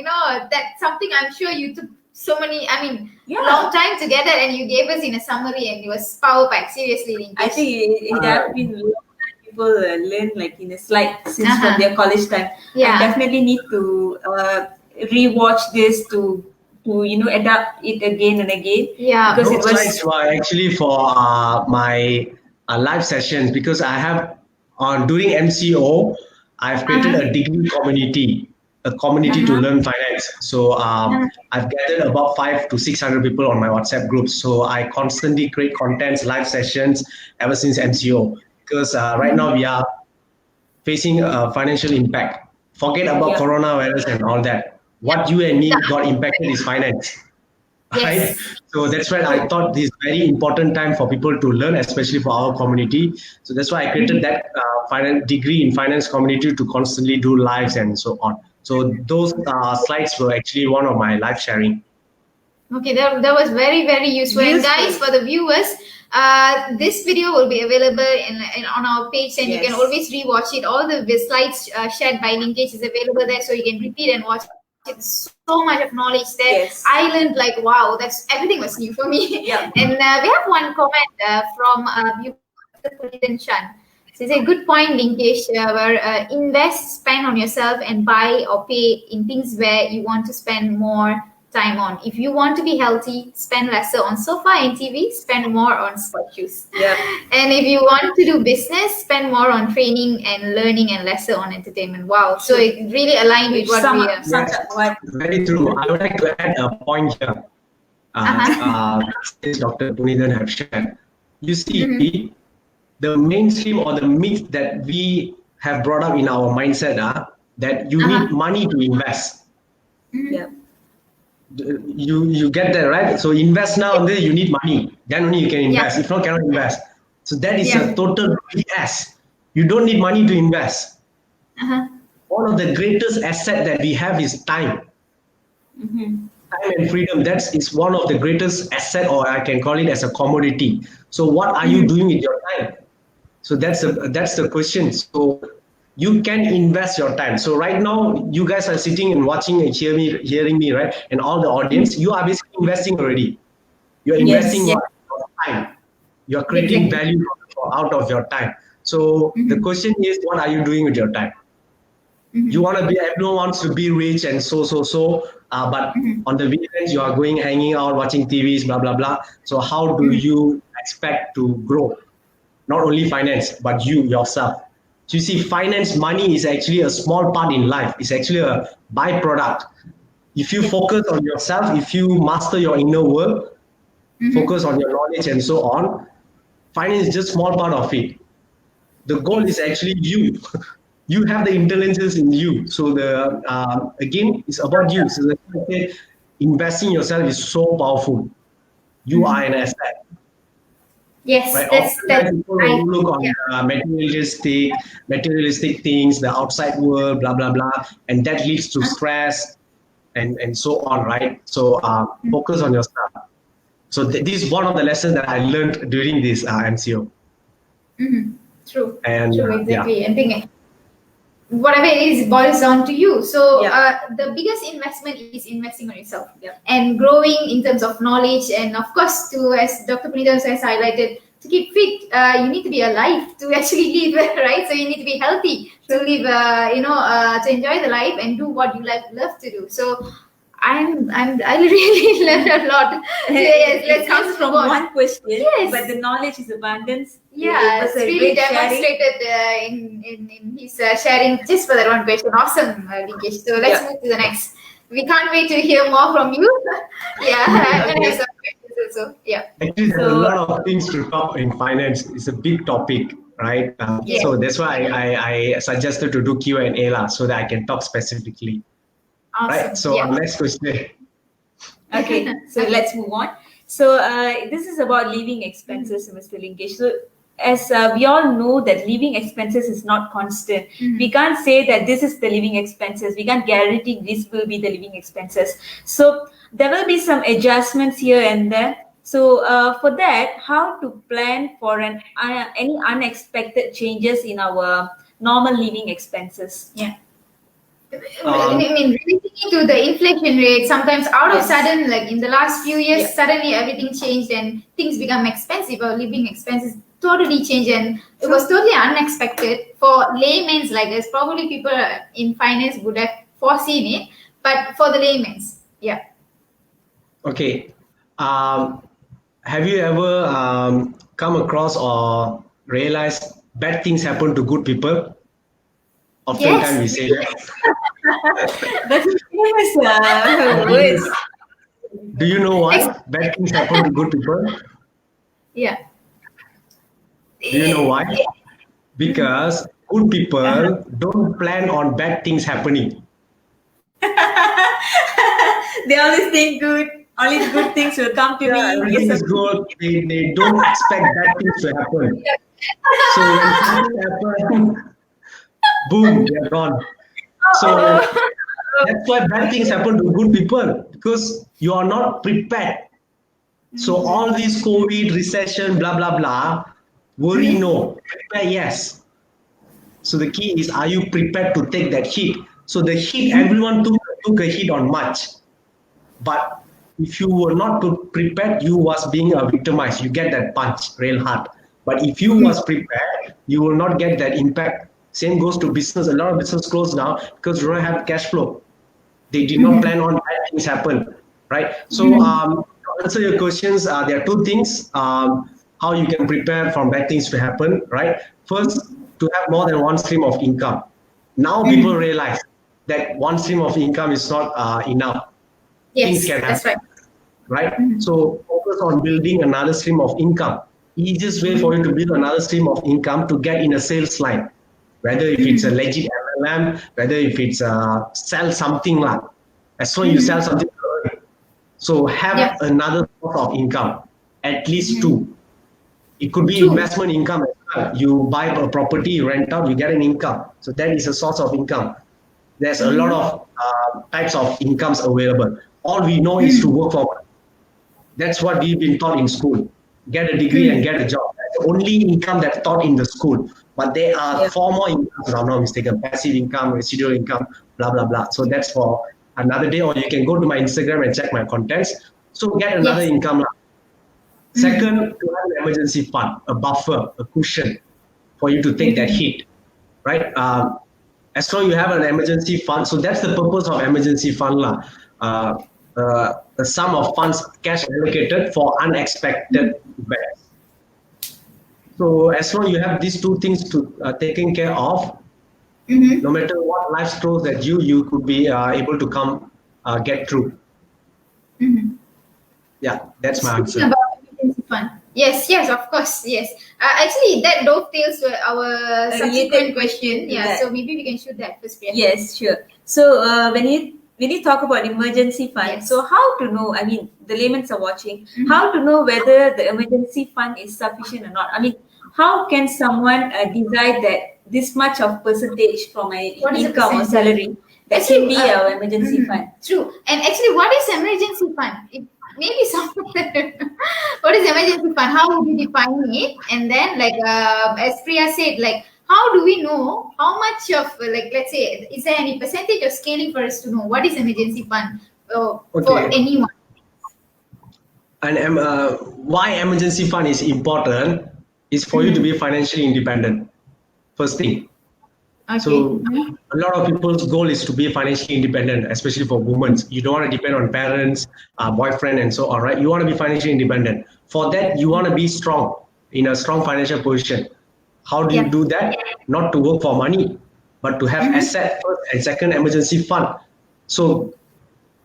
that's something I'm sure you took so many. I mean, long time together, and you gave us in a summary, and it was power pack. Seriously, Linkesh. I think it has been a lot of people learn like in a slide since from their college time. Yeah. I definitely need to rewatch this to adapt it again and again. Yeah. Because Those it was slides were actually for my live sessions, because I have during MCO, I've created a degree community, a community to learn finance. So I've gathered about 500 to 600 people on my WhatsApp group. So I constantly create contents, live sessions ever since MCO, because right now we are facing a financial impact. Forget about coronavirus and all that. What you and me got impacted is finance. Yes. Right? So that's why I thought this is very important time for people to learn, especially for our community. So that's why I created that finance degree in finance community to constantly do lives and so on. So those slides were actually one of my live sharing. Okay, that was very, very useful. And guys, for the viewers, this video will be available on our page, and you can always rewatch it. All the slides shared by Linkesh is available there, so you can repeat and watch. It's so much of knowledge there. Yes. I learned like, wow, that's everything was new for me. Yeah. And we have one comment from viewer Chan. So it's a good point, Linkesh, where invest, spend on yourself, and buy or pay in things where you want to spend more time on. If you want to be healthy, spend lesser on sofa and TV, spend more on sport shoes. Yeah. And if you want to do business, spend more on training and learning and lesser on entertainment. Wow. So it really aligned with what we are. What? Very true. I would like to add a point here. As Dr. Punithan have shared. You see, the mainstream or the myth that we have brought up in our mindset that you need money to invest. Yeah. You get that, right? So invest now, and then you need money. Then only you can invest. If not, cannot invest. So that is a total BS. You don't need money to invest. One of the greatest asset that we have is time. Time and freedom. That is one of the greatest asset, or I can call it as a commodity. So what are you doing with your time? So that's the question. So you can invest your time. So right now, you guys are sitting and watching and hearing me, right? And all the audience, you are basically investing already. You're investing your time. You're creating value out of your time. So the question is, what are you doing with your time? You want to be, everyone wants to be rich and but on the weekends, you are going, hanging out, watching TVs, blah, blah, blah. So how do you expect to grow? Not only finance, but you yourself. So you see, finance, money is actually a small part in life. It's actually a byproduct. If you focus on yourself, if you master your inner work, focus on your knowledge and so on, finance is just a small part of it. The goal is actually you. you have the intelligence in you. So the again, it's about you. So that's why I say investing in yourself is so powerful. You are an asset, Yes, right? that's Oftentimes people I look on yeah. materialistic things, the outside world, blah blah blah, and that leads to stress and so on, right? So focus on yourself. So this is one of the lessons that I learned during this MCO. Mhm. True, And true, yeah, exactly. And think whatever it is boils down to you. So Yeah. the biggest investment is investing on yourself, Yeah. and growing in terms of knowledge, and of course, to as Dr. Punita has highlighted, to keep fit, you need to be alive to actually live, right? So you need to be healthy to live, to enjoy the life and do what you love to do. So I really learned a lot. So yes, It let's comes from move on. one question, Yes. but the knowledge is abundance. Yeah, It was it's a really great sharing. demonstrated in his sharing just for that one question. Awesome, Linkesh. So let's Yeah. move to the next. We can't wait to hear more from you. Yeah, I'm gonna have Okay. some questions also. Yeah. actually, there's a So lot of things to talk in finance. It's a big topic, right? Yeah. So that's why I suggested to do Q&A lah, so that I can talk specifically, right? Awesome. So Yeah. next question. okay, so let's move on. So this is about living expenses, Mr. Linkesh. So as we all know that living expenses is not constant. We can't say that this is the living expenses. We can't guarantee this will be the living expenses. So there will be some adjustments here and there. So for that, how to plan for any unexpected changes in our normal living expenses? Yeah. I Um, mean, relating to the inflation rate, sometimes out of Yes. sudden, like in the last few years, Yeah. suddenly everything changed and things become expensive. Our living expenses totally changed, and it was totally unexpected for laymen's like us. Probably people in finance would have foreseen it, but for the laymen's, yeah. okay. Um, have you ever come across or realized bad things happen to good people? Oftentimes we Yes. say that. That's famous Do you, words. do you know Ex- why bad things happen to good people? Yeah. Do you know why? Because good Uh-huh. people don't plan on bad things happening. They always think good. Only the good things will come to Yeah, me. Yes, everything is good. They don't expect bad things to happen. So when something happens, boom, they're gone. So that's why bad things happen to good people because you are not prepared. So all these COVID, recession, blah blah blah, worry no, prepare yes. So the key is, are you prepared to take that hit? So the hit, everyone took a hit on March, but if you were not prepared, you was being victimized. You get that punch real hard. But if you was prepared, you will not get that impact. Same goes to business. A lot of business closed down because you don't have cash flow. They did not plan on bad things happen, right? So to answer your questions, there are two things how you can prepare from bad things to happen, right? First, to have more than one stream of income. Now people realize that one stream of income is not enough. Things Yes, can that's happen, right. right? So focus on building another stream of income. Easiest way for you to build another stream of income to get in a sales line, whether if it's a legit MLM, whether if it's sell something like, as long as you sell something. So Yeah. have another source of income, at least two. It could be Two. investment income as well. You buy a property, you rent out, you get an income. So that is a source of income. There's a lot of types of incomes available. All we know is to work for money. That's what we've been taught in school. Get a degree and get a job. That's the only income that's taught in the school. But there are Yeah. four more incomes, if I'm not mistaken. Passive income, residual income, blah, blah, blah. So that's for another day, or you can go to my Instagram and check my contents. So get another Yes. income. Second, to have an emergency fund, a buffer, a cushion for you to take that hit, right? As long as you have an emergency fund, so that's the purpose of emergency fund lah. The sum of funds cash allocated for unexpected events. So as long as you have these two things to taken care of, no matter what life throws at you, you could be able to come get through. Yeah, that's my Speaking answer. about emergency fund, Yes, yes, of course, yes. Actually, that dovetails to our A subsequent related question question. to Yeah, that. so maybe we can shoot that first. Yeah. Yes, sure. So when you talk about emergency fund, so Yes. how to know? I mean, the laymen are watching. Mhm. How to know whether the emergency fund is sufficient or not? I mean, how can someone decide that this much of percentage from my What is the income or percentage? salary that can Actually, be our emergency fund? true. And actually, what is emergency fund? It maybe some. What is emergency fund? How would you define it? And then, like as Priya said, like how do we know how much of like let's say is there any percentage or scaling for us to know what is emergency fund for Okay. anyone? And why emergency fund is important is for you to be financially independent. First thing. Okay. So a lot of people's goal is to be financially independent, especially for women. You don't want to depend on parents, boyfriend, and so on, right? You want to be financially independent. For that, you want to be strong in a strong financial position. How do you Yeah. do that? Not to work for money, but to have Mm-hmm. asset first and second emergency fund. So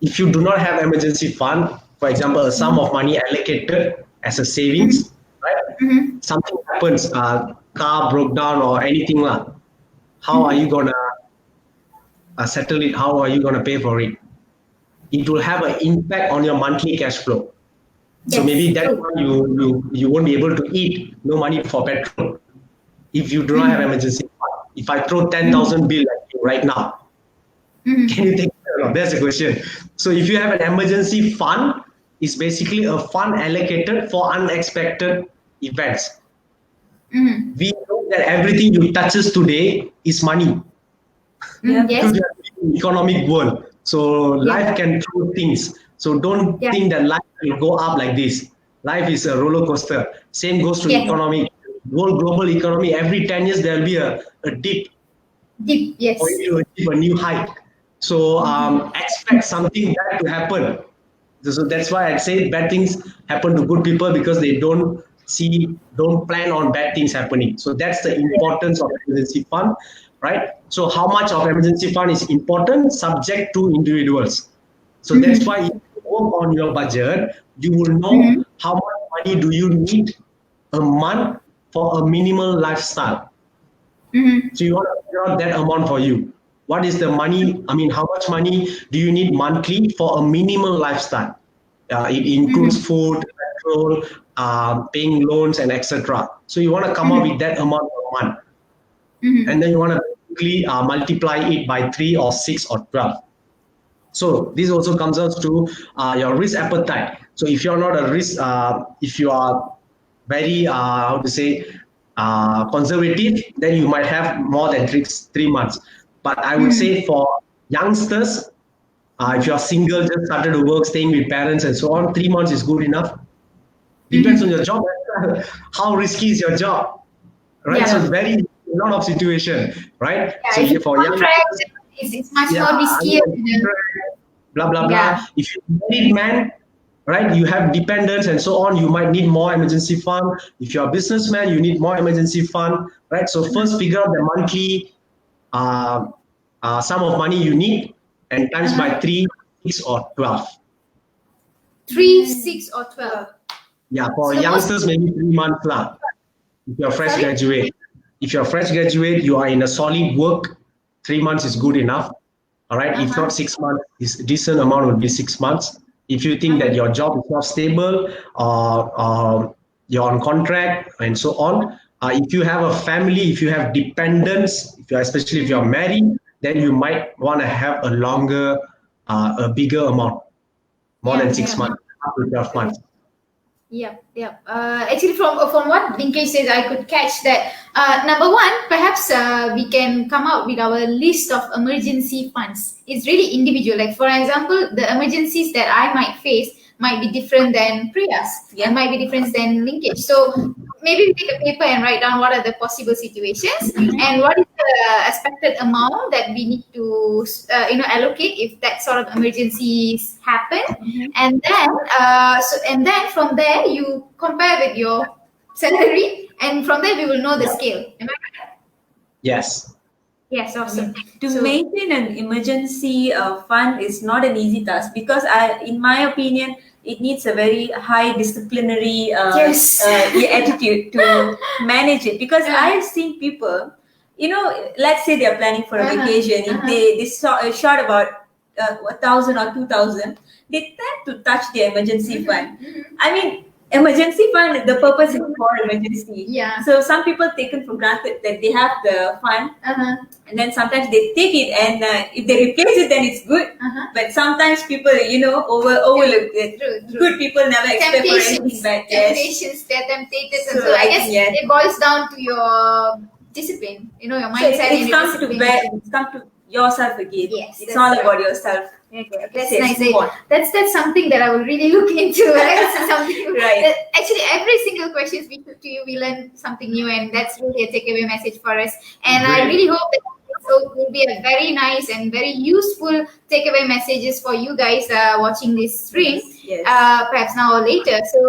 if you do not have emergency fund, for example, a sum of money allocated as a savings, right? Mm-hmm. Something happens, car broke down or anything lah. How are you gonna settle it? How are you gonna pay for it? It will have an impact on your monthly cash flow. So maybe Yes. that True. one you won't be able to eat. No money for petrol if you do not have Mm-hmm. emergency fund. If I throw Mm-hmm. 10,000 bill at you right now, Mm-hmm. can you take care of? That's the question. So if you have an emergency fund, it's basically a fund allocated for unexpected events. Mm-hmm. We know that everything you touches today is money Yeah. Yes. because we are in an economic world. So Yeah. life can throw things. So don't Yeah. think that life will go up like this. Life is a roller coaster. Same goes to Yeah. economic. World global economy, every 10 years there will be a dip Deep. for Yes. you to achieve a new height. So expect something bad to happen. So that's why I say bad things happen to good people because they don't plan on bad things happening. So that's the importance of emergency fund, right? So how much of emergency fund is important, subject to individuals. So that's Mm-hmm. why if you work on your budget, you will know Mm-hmm. how much money do you need a month for a minimal lifestyle. Mm-hmm. So you want to figure out that amount for you. What is the money? I mean, how much money do you need monthly for a minimal lifestyle? It includes Mm-hmm. food, petrol, paying loans, and etc. So you want to come up Mm-hmm. with that amount per month, and Mm-hmm. then you want to basically multiply it by 3 or 6 or 12. So this also comes out to your risk appetite. So if you're not a risk, if you are very how to say conservative, then you might have more than 3 months. But I would Mm-hmm. say for youngsters, if you're single, just started to work, staying with parents and so on, 3 months is good enough. Depends on Mm-hmm. your job. How risky is your job, right? So Yeah. it's very a lot of situation, right? Yeah. So If it's for contract, youngsters, it's much yeah, more riskier than blah blah blah. yeah. If you're married man, right, you have dependents and so on, you might need more emergency fund. If you're a businessman, you need more emergency fund, right? So first figure out the monthly uh, sum of money you need and times by Uh-huh. 3, 6 or 12. 3, 6, or 12. Yeah, for So the most. youngsters maybe 3 months lah. If you're a fresh Sorry. graduate, if you're a fresh graduate, you are in a solid work, 3 months is good enough. All right. If not Uh-huh. 6 months, is decent amount would be 6 months. If you think that Uh-huh. your job is not stable or you're on contract and so on, if you have a family, if you have dependents, especially if you're Mm-hmm. married, then you might want to have a longer, a bigger amount, more than Yeah. six Yeah. months, up to 12 months. Yeah, yeah. Actually, from what Linkage says, I could catch that. Number one, perhaps we can come out with our list of emergency funds. It's really individual. Like for example, the emergencies that I might face might be different than Priya's, and Yeah. might be different than Linkage. So maybe we take a paper and write down what are the possible situations and what is the expected amount that we need to allocate if that sort of emergencies happen, and then and then from there you compare with your salary, and from there we will know the Yeah. scale. Am I right? Yes. Yes, I mean, awesome. to So maintain an emergency fund is not an easy task because, in my opinion, it needs a very high disciplinary Yes. attitude to manage it, because I've seen people, let's say they're planning for a vacation. If they short about 1,000 or 2,000, they tend to touch their emergency fund. I mean, emergency fund, the purpose is for emergency. Yeah. So some people taken for granted that they have the fund, and then sometimes they take it, and if they replace it, then it's good. But sometimes people, overlook it. True. Good people never expect for anything bad. Temptations, they're tempted. So So I guess yeah. it boils down to your discipline, your So mindset and it's your come to discipline. it's come to yourself again. Yes, It's that's all right. about yourself. Okay, that's Yes, nice. move on. That's something that I will really look into. That's something Right. Actually, every single question we put to you, we learn something new, and that's really a takeaway message for us. And I Great. really hope that it will be a very nice and very useful takeaway messages for you guys watching this stream. Yes. Perhaps now or later. So,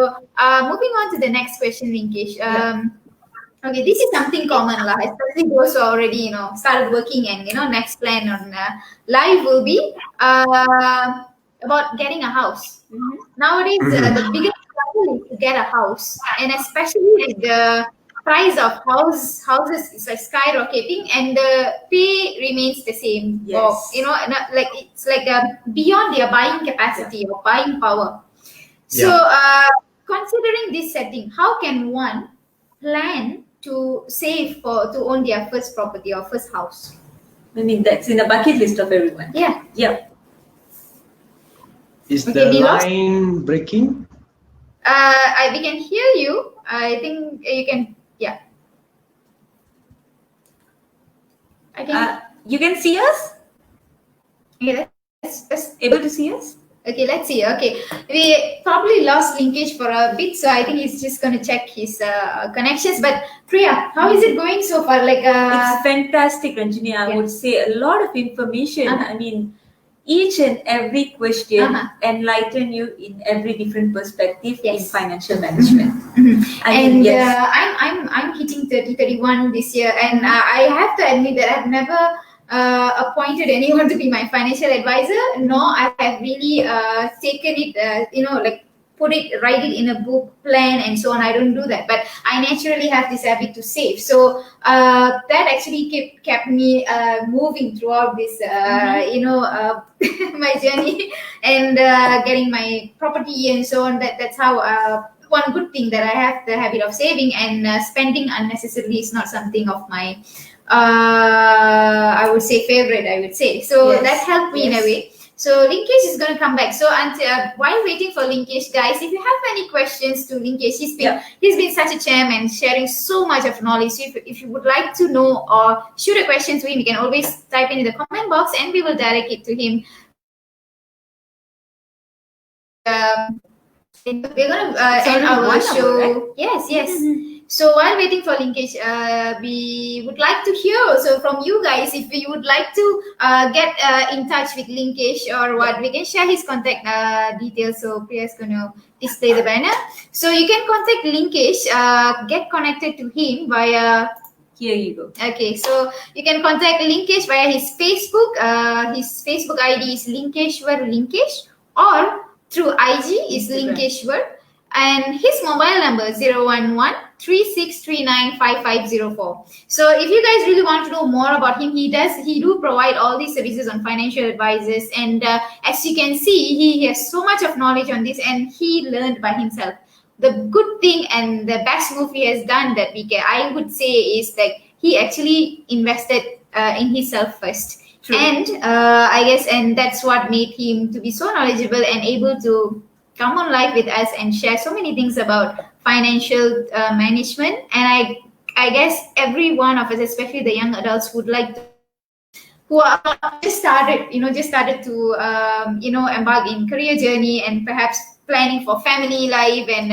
moving on to the next question, Linkesh. Okay, this is something common, lah. Especially those who already, started working, and next plan on life will be about getting a house. Nowadays, the biggest struggle is to get a house, and especially with the price of houses is like skyrocketing, and the pay remains the same. Yes. Or, like it's like beyond their buying capacity or buying power. So, considering this setting, how can one plan to save to own their first property or first house? I mean, that's in the bucket list of everyone. Yeah. Yeah. Is Okay, the we lost- line breaking? We can hear you. I think you can. Yeah. I can. You can see us? Okay, let's Able to see us? Okay, let's see. Okay, we probably lost Linkage for a bit, so I think he's just going to check his connections. But Priya, how is it going so far? Like, It's fantastic, Ranjini. I would say a lot of information. I mean, each and every question enlighten you in every different perspective in financial management. I'm hitting 30-31 this year, and I have to admit that I've never appointed anyone to be my financial advisor. No, I have really taken it, like write it in a book, plan, and so on. I don't do that, but I naturally have this habit to save. So that actually kept me moving throughout this, my journey, and getting my property and so on. That's how. One good thing that I have the habit of saving, and spending unnecessarily is not something of my I would say favorite, I would say. So that helped me in a way. So Linkesh is going to come back. So while waiting for Linkesh, guys, if you have any questions to Linkesh, he's been such a champ and sharing so much of knowledge. So if you would like to know or shoot a question to him, you can always type in the comment box, and we will direct it to him. We're going to end our show. Hour, right? Yes. So while waiting for Linkage, we would like to hear also from you guys. If you would like to get in touch with Linkage or what, we can share his contact details. So Priya is going to display the banner. So you can contact Linkage, get connected to him via... Here you go. Okay, so you can contact Linkage via his Facebook. His Facebook ID is Linkeshwar Linkesh, or through IG is Linkeshwar, and his mobile number 011-3639-5504. So if you guys really want to know more about him, he do provide all these services on financial advisors, and as you can see, he has so much of knowledge on this, and he learned by himself. The good thing and the best move he has done that I would say is like he actually invested in himself first. True. And I guess, and that's what made him to be so knowledgeable and able to come on live with us and share so many things about financial management. And I guess every one of us, especially the young adults, would like to, who are just started to embark in career journey and perhaps planning for family life and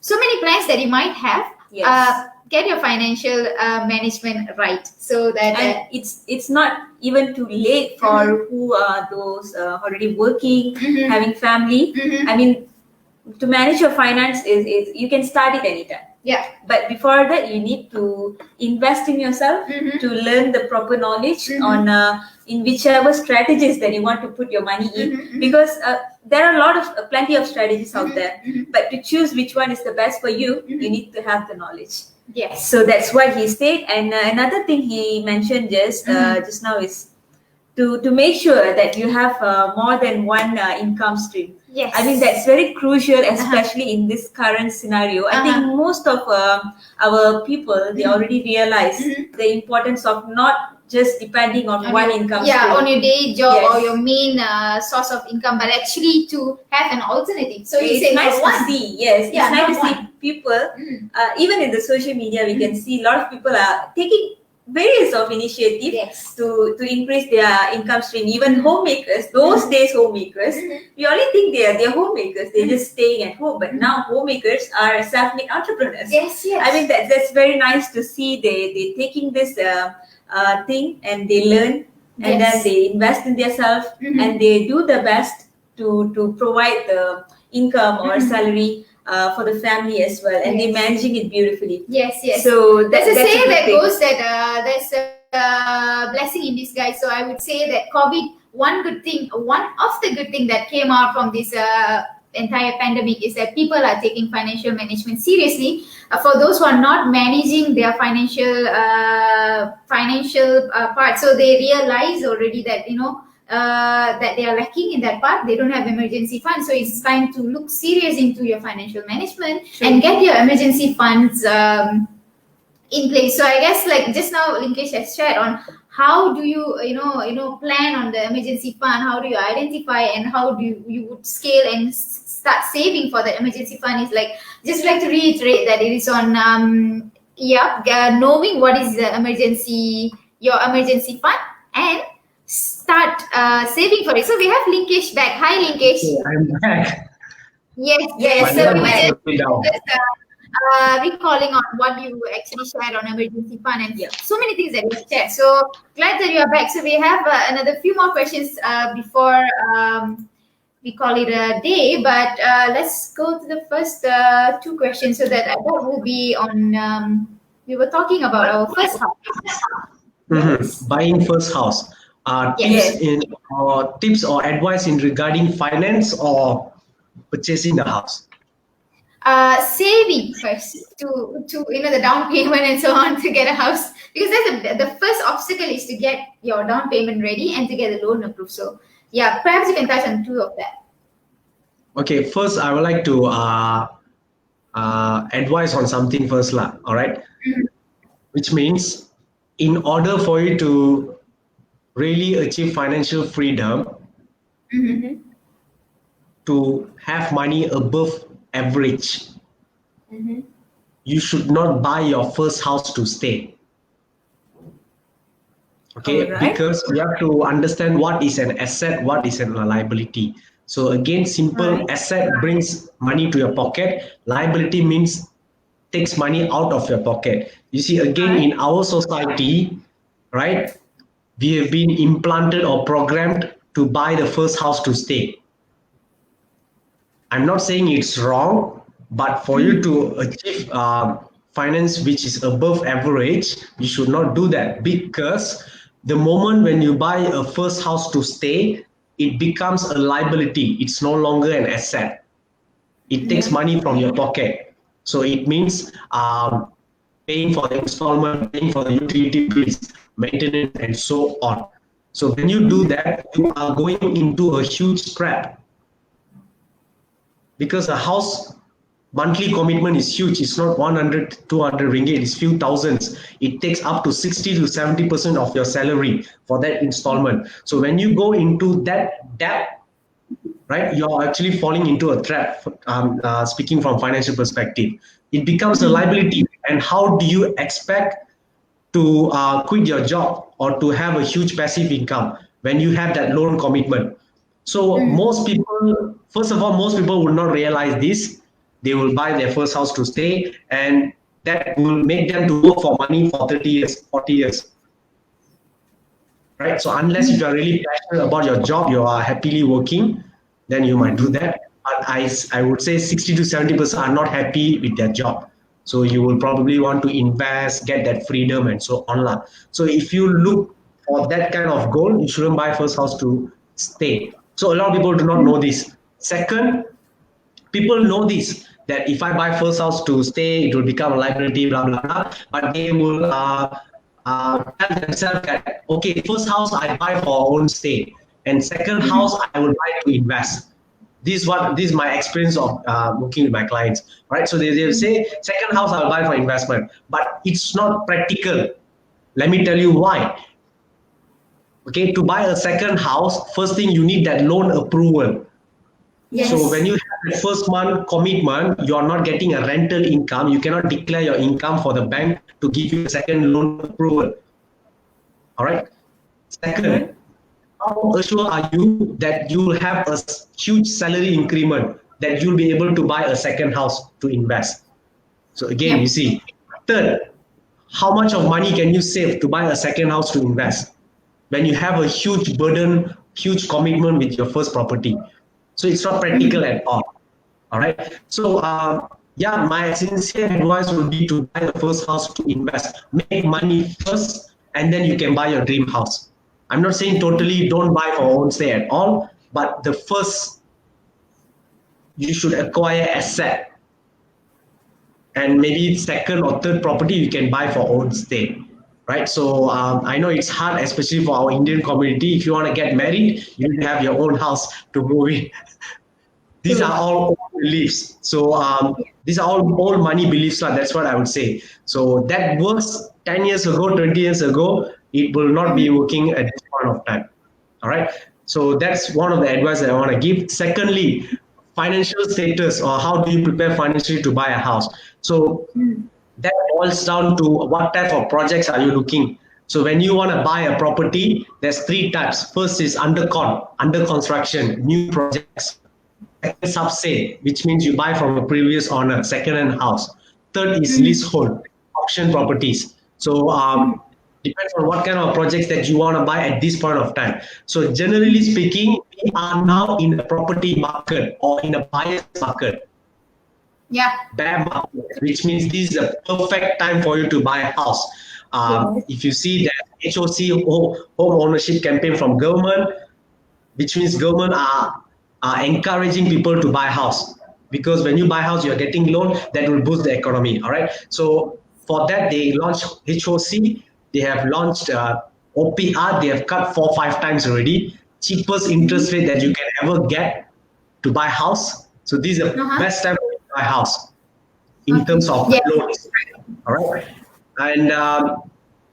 so many plans that you might have. Yes. Get your financial management right, so that and it's not even too late for who are those already working, having family. I mean, to manage your finance is you can start it anytime. Yeah. But before that, you need to invest in yourself to learn the proper knowledge on in whichever strategies that you want to put your money in, because there are a lot of plenty of strategies out there. But to choose which one is the best for you, you need to have the knowledge. Yes. So that's why he stayed. And another thing he mentioned just now is to make sure that you have more than one income stream. Yes. I mean, that's very crucial, especially in this current scenario. I think most of our people, they already realize the importance of not just depending on one income stream. Yeah, on your day job or your main source of income, but actually to have an alternative. So it's nice to see. Yes, it's nice to see people. Even in the social media, we can see a lot of people are taking various of initiatives to increase their income stream. Even homemakers, those days homemakers, we only think they're homemakers, they're just staying at home. But now homemakers are self-made entrepreneurs. Yes. I mean, that's very nice to see. They taking this thing and they learn, and then they invest in themselves, and they do the best to provide the income or salary for the family as well, and they're managing it beautifully. Yes. So there's a saying that goes that there's a blessing in disguise. So I would say that COVID, one of the good thing that came out from this entire pandemic is that people are taking financial management seriously. For those who are not managing their financial part, so they realize already that that they are lacking in that part. They don't have emergency funds, so it's time to look serious into your financial management and get your emergency funds in place. So I guess, like just now Linkesh has shared on how do you plan on the emergency fund, how do you identify, and how do you would scale and start saving for the emergency fund. Is like, just like to reiterate that it is on knowing what is your emergency fund, and start saving for it. So we have Linkesh back. Hi, Linkesh. I'm back. Yes. So we were just recalling on what you actually shared on emergency fund, and so many things that you shared. So glad that you are back. So we have another few more questions before we call it a day. But let's go to the first two questions. So that will be on. We were talking about our first house. Buying first house. Tips or advice in regarding finance or purchasing the house? Saving first to the down payment and so on to get a house, because that's the first obstacle is to get your down payment ready and to get a loan approved. So perhaps you can touch on two of that. Okay, first I would like to advise on something first lah. All right, which means in order for you to really achieve financial freedom, to have money above average, you should not buy your first house to stay. Okay, because you have to understand what is an asset, what is a liability. So again, simple asset brings money to your pocket. Liability means takes money out of your pocket. You see, again, in our society, right, we have been implanted or programmed to buy the first house to stay. I'm not saying it's wrong, but for you to achieve finance which is above average, you should not do that, because the moment when you buy a first house to stay, it becomes a liability. It's no longer an asset. It takes money from your pocket. So it means paying for the installment, paying for the utility bills, maintenance, and so on. So when you do that, you are going into a huge trap, because a house monthly commitment is huge. It's not 100, 200 ringgit, it's few thousands. It takes up to 60 to 70% of your salary for that installment. So when you go into that debt, right, you're actually falling into a trap, speaking from financial perspective. It becomes a liability. And how do you expect to quit your job or to have a huge passive income when you have that loan commitment? So most people, first of all, most people will not realize this. They will buy their first house to stay, and that will make them to work for money for 30 years, 40 years. Right? So unless you are really passionate about your job, you are happily working, then you might do that. But I would say 60 to 70% are not happy with their job. So you will probably want to invest, get that freedom and so on. So if you look for that kind of goal, you shouldn't buy first house to stay. So a lot of people do not know this. Second, people know this, that if I buy first house to stay, it will become a liability, blah blah blah. But they will tell themselves that okay, first house I buy for own stay, and second house I will buy to invest. This is my experience of working with my clients, right? So they say second house I'll buy for investment, but it's not practical. Let me tell you why. Okay, to buy a second house, first thing you need that loan approval. Yes. So when you have the first month commitment, you are not getting a rental income. You cannot declare your income for the bank to give you a second loan approval. All right. Second, how assured are you that you will have a huge salary increment that you'll be able to buy a second house to invest? So again, you see. Third, how much of money can you save to buy a second house to invest when you have a huge burden, huge commitment with your first property? So it's not practical at all. All right. So yeah, my sincere advice would be to buy the first house to invest, make money first, and then you can buy your dream house. I'm not saying totally don't buy for own stay at all, but the first you should acquire asset, and maybe second or third property you can buy for own stay. Right, so I know it's hard, especially for our Indian community. If you want to get married, you need to have your own house to move in. These are all old beliefs. So these are all old money beliefs. That's what I would say. So that works 10 years ago, 20 years ago. It will not be working at this point of time. All right. So that's one of the advice that I want to give. Secondly, financial status, or how do you prepare financially to buy a house? So that boils down to what type of projects are you looking. So when you want to buy a property, there's three types. First is under construction, new projects. Second, sub-sale, which means you buy from a previous owner, second-hand house. Third is leasehold, auction properties. So depends on what kind of projects that you want to buy at this point of time. So generally speaking, we are now in a property market or in a buyer's market. Yeah. Bear market, which means this is a perfect time for you to buy a house. If you see that HOC, home ownership campaign from government, which means government are encouraging people to buy house, because when you buy house, you're getting loan that will boost the economy. All right. So for that, they launched HOC. They have launched OPR. They have cut 4-5 times already. Cheapest interest rate that you can ever get to buy house. So this is the best time to buy house in terms of loans. All right. And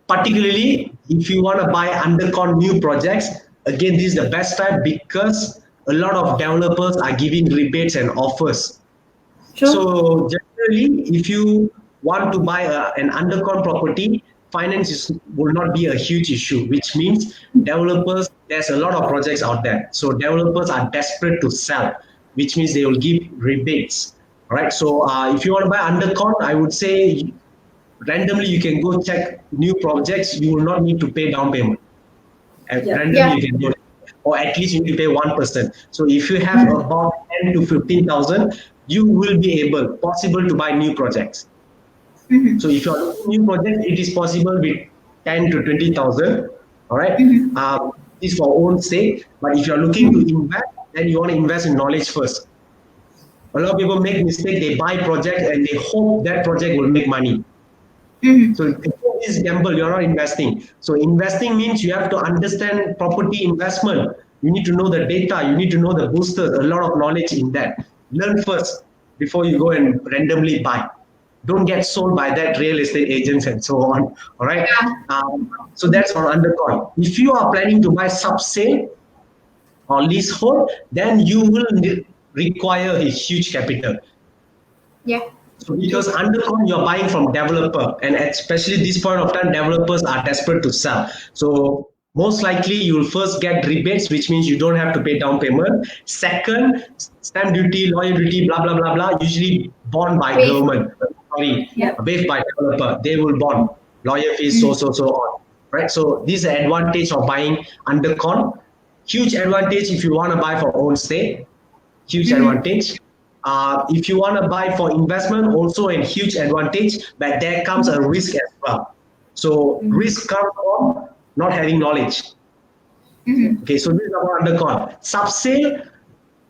particularly if you want to buy undercon new projects, again, this is the best time because a lot of developers are giving rebates and offers. Sure. So generally, if you want to buy an undercon property, finance will not be a huge issue, which means developers, there's a lot of projects out there. So developers are desperate to sell, which means they will give rebates. Right. So if you want to buy undercon, I would say randomly you can go check new projects. You will not need to pay down payment. Randomly you can do it. Or at least you need to pay 1%. So if you have about 10 to 15,000, you will be possible to buy new projects. So if you're looking new projects, it is possible with 10 to 20,000. All right. This is for own sake. But if you're looking to invest, then you want to invest in knowledge first. A lot of people make mistake. They buy projects and they hope that project will make money. So this is gamble, you're not investing. So investing means you have to understand property investment. You need to know the data, you need to know the boosters, a lot of knowledge in that. Learn first before you go and randomly buy. Don't get sold by that real estate agents and so on. All right. So that's on undercoin. If you are planning to buy sub-sale or leasehold, then you will require a huge capital. Yeah. So because undercon you're buying from developer, and especially this point of time, developers are desperate to sell. So most likely you will first get rebates, which means you don't have to pay down payment. Second, stamp duty, lawyer duty, blah blah blah blah, usually borne by government. Waived by developer. They will bond lawyer fees, so on. Right. So this is the advantage of buying undercon. Huge advantage if you want to buy for own stay. Huge advantage. If you want to buy for investment, also a huge advantage, but there comes a risk as well. So risk comes from not having knowledge. Okay, so this is our undercon. Subsale,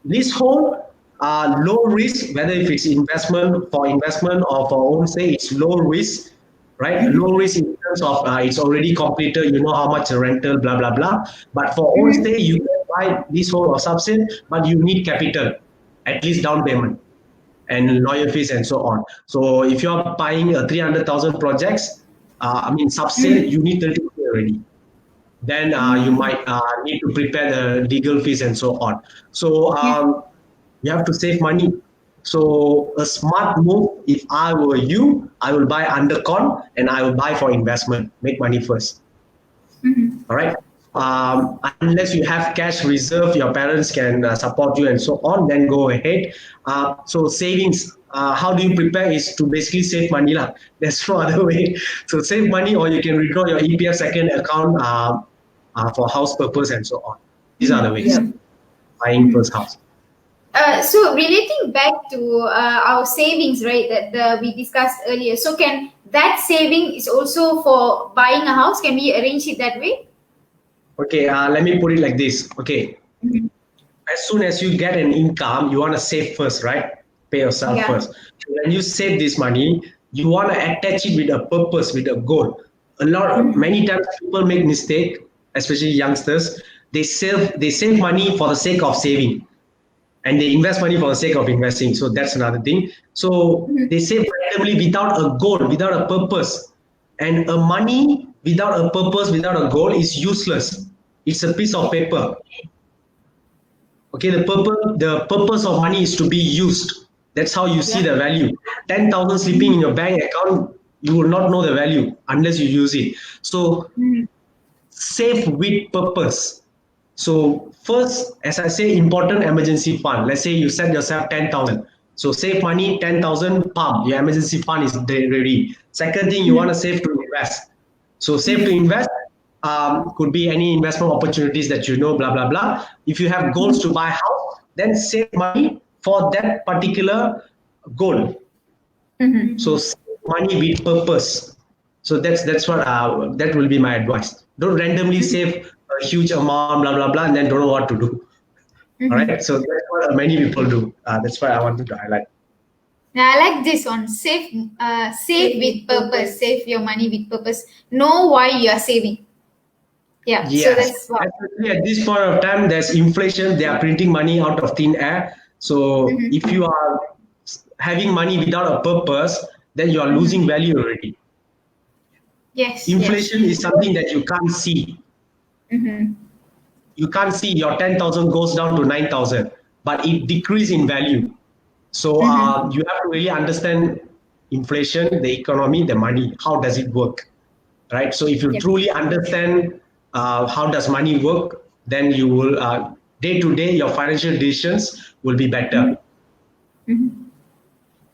this whole low risk, whether if it's investment or for own say, it's low risk, right? Low risk in terms of it's already completed, you know how much the rental, blah blah blah. But for own stay, you can buy this whole or subsale, but you need capital, at least down payment and lawyer fees and so on. So if you're buying a 300,000 projects, subsale, you need 30 already. Then you might need to prepare the legal fees and so on. So you have to save money. So a smart move, if I were you, I will buy undercon and I will buy for investment, make money first. All right. Unless you have cash reserve, your parents can support you and so on, then go ahead. So savings, how do you prepare is to basically save money. There's no other way. So save money, or you can withdraw your EPF second account for house purpose and so on. These are the ways. Buying first house. So relating back to our savings, right, that we discussed earlier. So can that saving is also for buying a house? Can we arrange it that way? Okay, let me put it like this. Okay, as soon as you get an income, you want to save first, right? Pay yourself first. When you save this money, you want to attach it with a purpose, with a goal. Many times people make mistake, especially youngsters. They save money for the sake of saving, and they invest money for the sake of investing. So that's another thing. So they save randomly without a goal, without a purpose, and a money without a purpose, without a goal is useless. It's a piece of paper. Okay, the purpose of money is to be used. That's how you see the value. 10,000 sleeping in your bank account, you will not know the value unless you use it. So save with purpose. So first, as I say, important emergency fund. Let's say you set yourself 10,000. So save money, 10,000, pump. Your emergency fund is ready. Second thing, you want to save to invest. So save to invest could be any investment opportunities that you know, blah, blah, blah. If you have goals to buy a house, then save money for that particular goal. So save money with purpose. So that's what that will be my advice. Don't randomly save a huge amount, blah, blah, blah, and then don't know what to do. All right. So that's what many people do. That's why I wanted to highlight. Now, I like this one. Save with purpose. Save your money with purpose. Know why you are saving. Yeah. Yes. So that's what. Especially at this point of time, there's inflation. They are printing money out of thin air. So if you are having money without a purpose, then you are losing value already. Yes. Inflation is something that you can't see. You can't see your 10,000 goes down to 9,000, but it decreases in value. So you have to really understand inflation, the economy, the money. How does it work, right? So if you truly understand how does money work, then you will day to day your financial decisions will be better.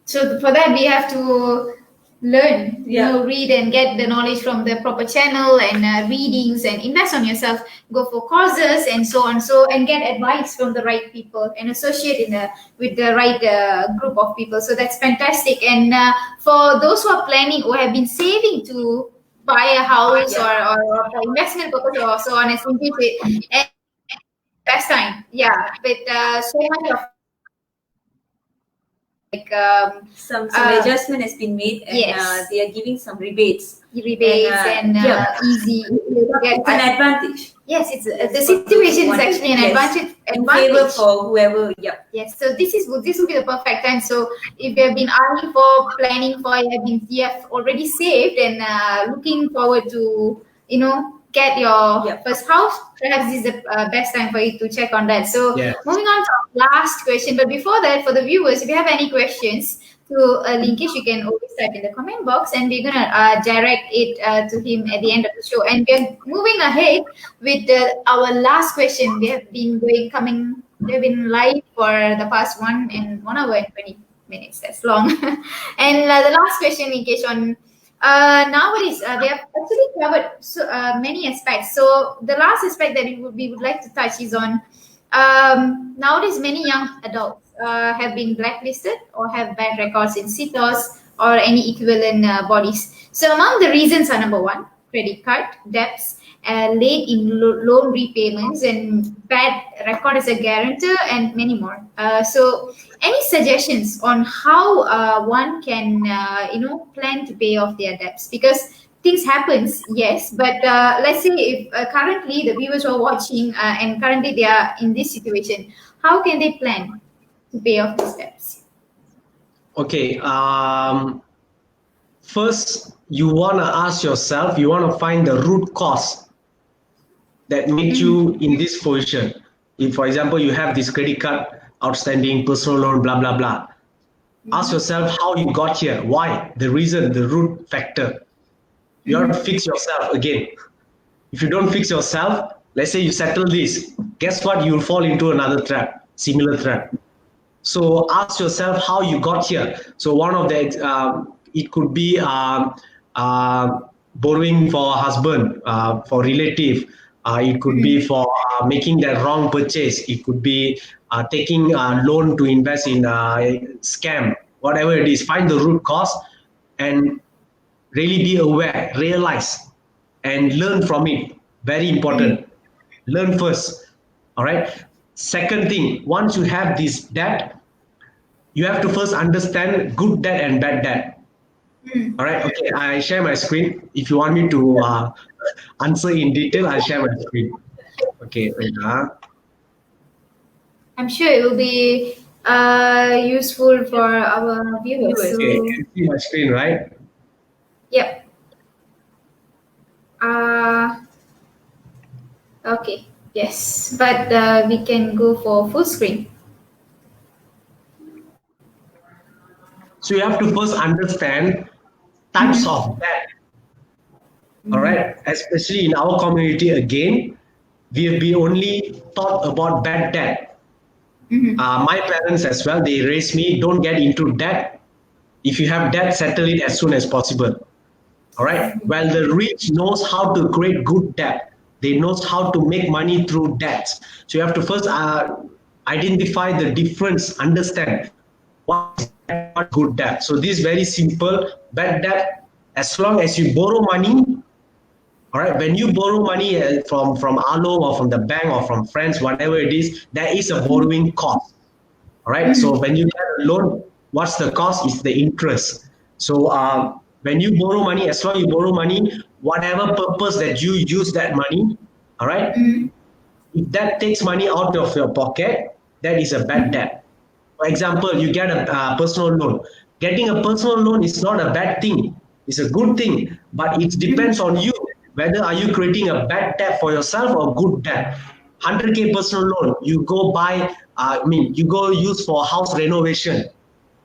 So for that we have to learn, read and get the knowledge from the proper channel and readings, and invest on yourself, go for courses and so on, and get advice from the right people and associate with the right group of people. So that's fantastic. And for those who are planning or have been saving to buy a house or for investment purpose or so on, and best time, but so much of some adjustment has been made, and they are giving some rebates and easy to get an advantage. Yes, it's the situation is actually an advantage in favor for whoever. Yes, so this will be the perfect time. So if you have been eyeing for, planning for, you have already saved and looking forward to get your first house, perhaps this is the best time for you to check on that. So moving on to our last question, but before that, for the viewers, if you have any questions to Linkesh, you can always type in the comment box, and we're gonna direct it to him at the end of the show. And we're moving ahead with our last question. We have been we've been live for the past 1 hour and 20 minutes. That's long. And the last question, Linkesh, on nowadays we have actually covered many aspects. So the last aspect that we would like to touch is on nowadays many young adults have been blacklisted or have bad records in CITOS or any equivalent bodies. So among the reasons are: number one, credit card debts, late in loan repayments, and bad record as a guarantor, and many more. So any suggestions on how one can plan to pay off their debts? Because things happens, yes, but let's say if currently the viewers are watching and currently they are in this situation, how can they plan to pay off these debts? Okay. First, you want to ask yourself, you want to find the root cause that made you in this position. If, for example, you have this credit card outstanding, personal loan, blah, blah, blah. Ask yourself how you got here. Why? The reason, the root factor. You have to fix yourself again. If you don't fix yourself, let's say you settle this, guess what? You will fall into another trap, similar trap. So ask yourself how you got here. So one of the, it could be borrowing for a husband, for relative. It could be for making that wrong purchase. It could be taking a loan to invest in a scam, whatever it is. Find the root cause and really be aware, realize, and learn from it. Very important. Learn first. All right. Second thing, once you have this debt, you have to first understand good debt and bad debt. All right. Okay. I share my screen. If you want me to answer in detail, I'll share my screen. Okay. I'm sure it will be useful for our viewers. Okay. You can see my screen, right? Yep. Okay. Yes, but we can go for full screen. So you have to first understand types of debt. All right. Especially in our community, again, we have been only taught about bad debt. My parents as well, they raised me, don't get into debt. If you have debt, settle it as soon as possible. All right. Well, the rich knows how to create good debt. They knows how to make money through debts. So you have to first identify the difference, understand what is good debt. So this is very simple. Bad debt, as long as you borrow money, all right, when you borrow money from Alo or from the bank or from friends, whatever it is, there is a borrowing cost. All right. So when you get a loan, what's the cost? Is the interest. So when you borrow money, as long as you borrow money, whatever purpose that you use that money, all right, if that takes money out of your pocket, that is a bad debt. For example, you get a personal loan. Getting a personal loan is not a bad thing. It's a good thing, but it depends on you. Whether are you creating a bad debt for yourself or good debt. 100K personal loan, you go buy, you go use for house renovation.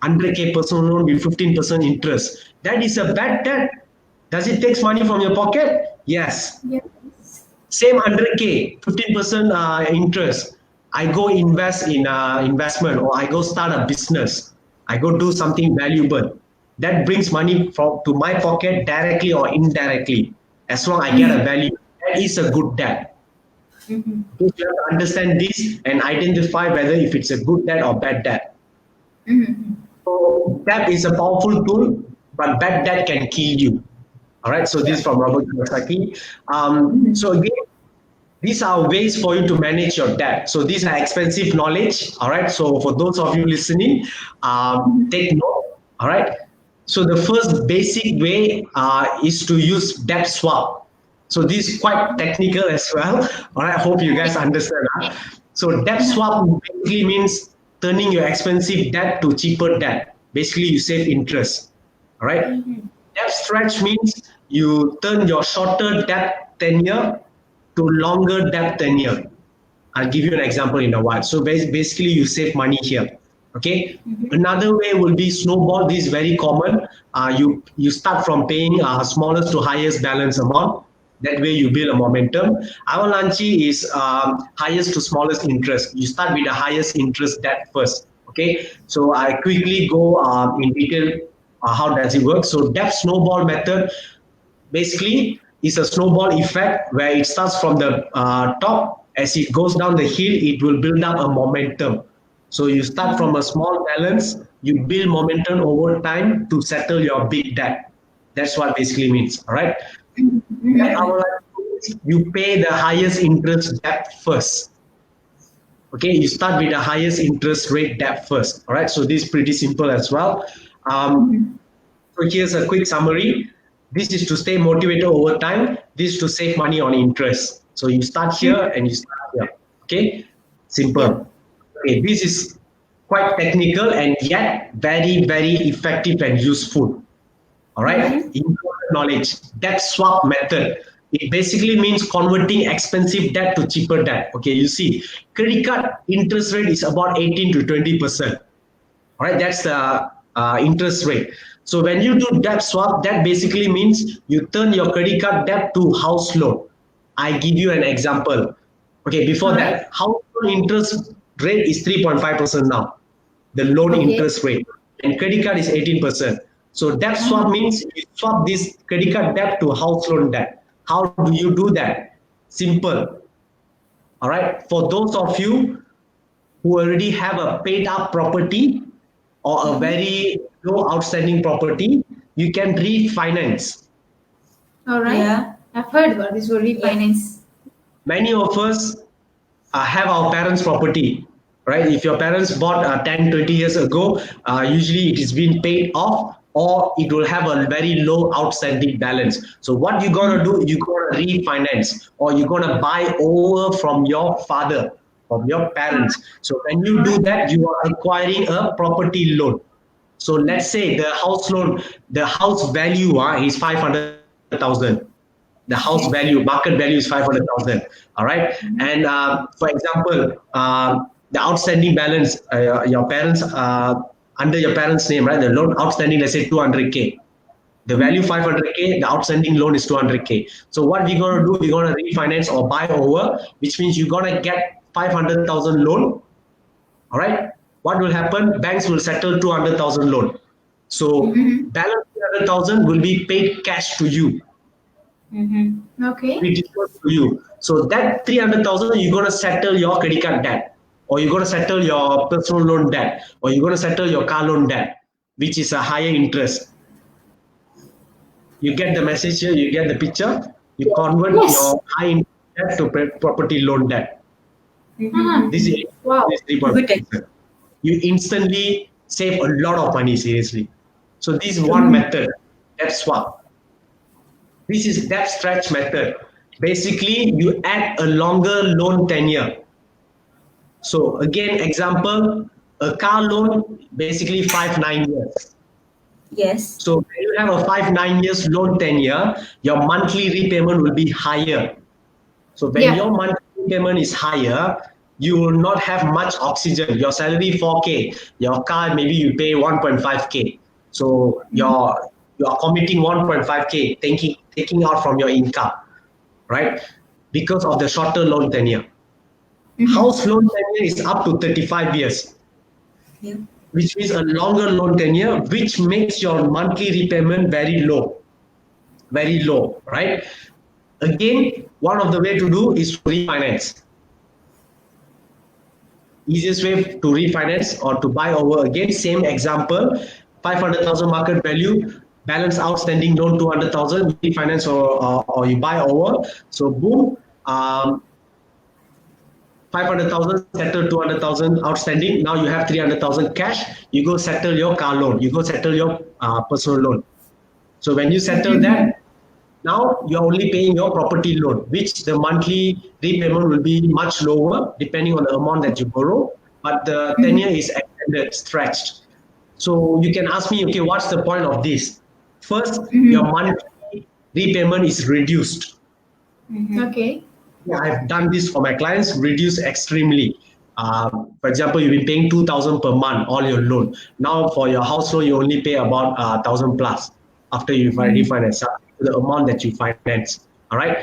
100K personal loan with 15% interest. That is a bad debt. Does it take money from your pocket? Yes. Same 100K, 15% interest. I go invest in investment, or I go start a business. I go do something valuable. That brings money to my pocket directly or indirectly. As long as I get a value, that is a good debt. You have to understand this and identify whether if it's a good debt or bad debt. So debt is a powerful tool, but bad debt can kill you. All right. So this is from Robert Kiyosaki. So again, these are ways for you to manage your debt. So these are expensive knowledge. All right. So for those of you listening, take note. All right. So the first basic way is to use debt swap. So this is quite technical as well. All right. I hope you guys understand. So debt swap basically means turning your expensive debt to cheaper debt. Basically, you save interest. All right. Debt stretch means you turn your shorter debt tenure to longer debt tenure. I'll give you an example in a while. So basically, you save money here. Okay. Another way will be snowball. This is very common. You start from paying smallest to highest balance amount. That way you build a momentum. Avalanche is highest to smallest interest. You start with the highest interest debt first. Okay. So I quickly go in detail. How does it work? So debt snowball method basically is a snowball effect where it starts from the top. As it goes down the hill, it will build up a momentum. So you start from a small balance, you build momentum over time to settle your big debt. That's what basically means. All right. Like our you pay the highest interest debt first. Okay, you start with the highest interest rate debt first. All right, so this is pretty simple as well. So here's a quick summary. This is to stay motivated over time. This is to save money on interest. So you start here and you start here. Okay, simple. Okay, this is quite technical and yet very, very effective and useful. All right, important knowledge. Debt swap method. It basically means converting expensive debt to cheaper debt. Okay, you see, credit card interest rate is about 18 to 20%. All right, that's the interest rate. So when you do debt swap, that basically means you turn your credit card debt to house loan. I give you an example. Okay, before that, house loan interest rate is 3.5% now, the loan interest rate, and credit card is 18%. So debt swap means you swap this credit card debt to house loan debt. How do you do that? Simple. All right. For those of you who already have a paid up property or a very low outstanding property, you can refinance. All right. Yeah. I've heard about this. Refinance. Many of us have our parents' property, right? If your parents bought 10, 20 years ago, usually it is being paid off, or it will have a very low outstanding balance. So what you're gonna do, you're gonna refinance, or you're gonna buy over from your father, from your parents. So when you do that, you are acquiring a property loan. So let's say the house loan, the house value is 500,000. The house value, market value is 500,000. All right. And for example, the outstanding balance, your parents, under your parents' name, right? The loan outstanding, let's say 200K. The value 500K, the outstanding loan is 200K. So what we're going to do, we're going to refinance or buy over, which means you're going to get 500,000 loan. All right. What will happen? Banks will settle 200,000 loan. So balance 300,000 will be paid cash to you. Okay. To you. So that 300,000, you're going to settle your credit card debt, or you're going to settle your personal loan debt, or you're going to settle your car loan debt, which is a higher interest. You get the message here, you get the picture. You convert your high interest debt to property loan debt. This is wow. You instantly save a lot of money, seriously. So this is one method, debt swap. This is debt stretch method. Basically, you add a longer loan tenure. So again, example, a car loan, basically 5-9 years. Yes. So when you have a 5-9 years loan tenure, your monthly repayment will be higher. So when your monthly repayment is higher, you will not have much oxygen. Your salary 4K, your car maybe you pay 1.5K. So you are committing 1.5K, taking out from your income, right? Because of the shorter loan tenure. House loan tenure is up to 35 years, which means a longer loan tenure, which makes your monthly repayment very low, right? Again, one of the way to do is to refinance. Easiest way to refinance or to buy over, again, same example, 500,000 market value, balance outstanding loan 200,000, refinance or you buy over. So boom, 500,000 settle 200,000 outstanding. Now you have 300,000 cash. You go settle your car loan. You go settle your personal loan. So when you settle that, now you're only paying your property loan, which the monthly repayment will be much lower depending on the amount that you borrow, but the tenure is extended, stretched. So you can ask me, okay, what's the point of this? First, your monthly repayment is reduced. Okay. Yeah, I've done this for my clients, reduced extremely. For example, you've been paying 2,000 per month, all your loan. Now for your house loan, you only pay about 1,000 plus after you refinance the amount that you finance. All right.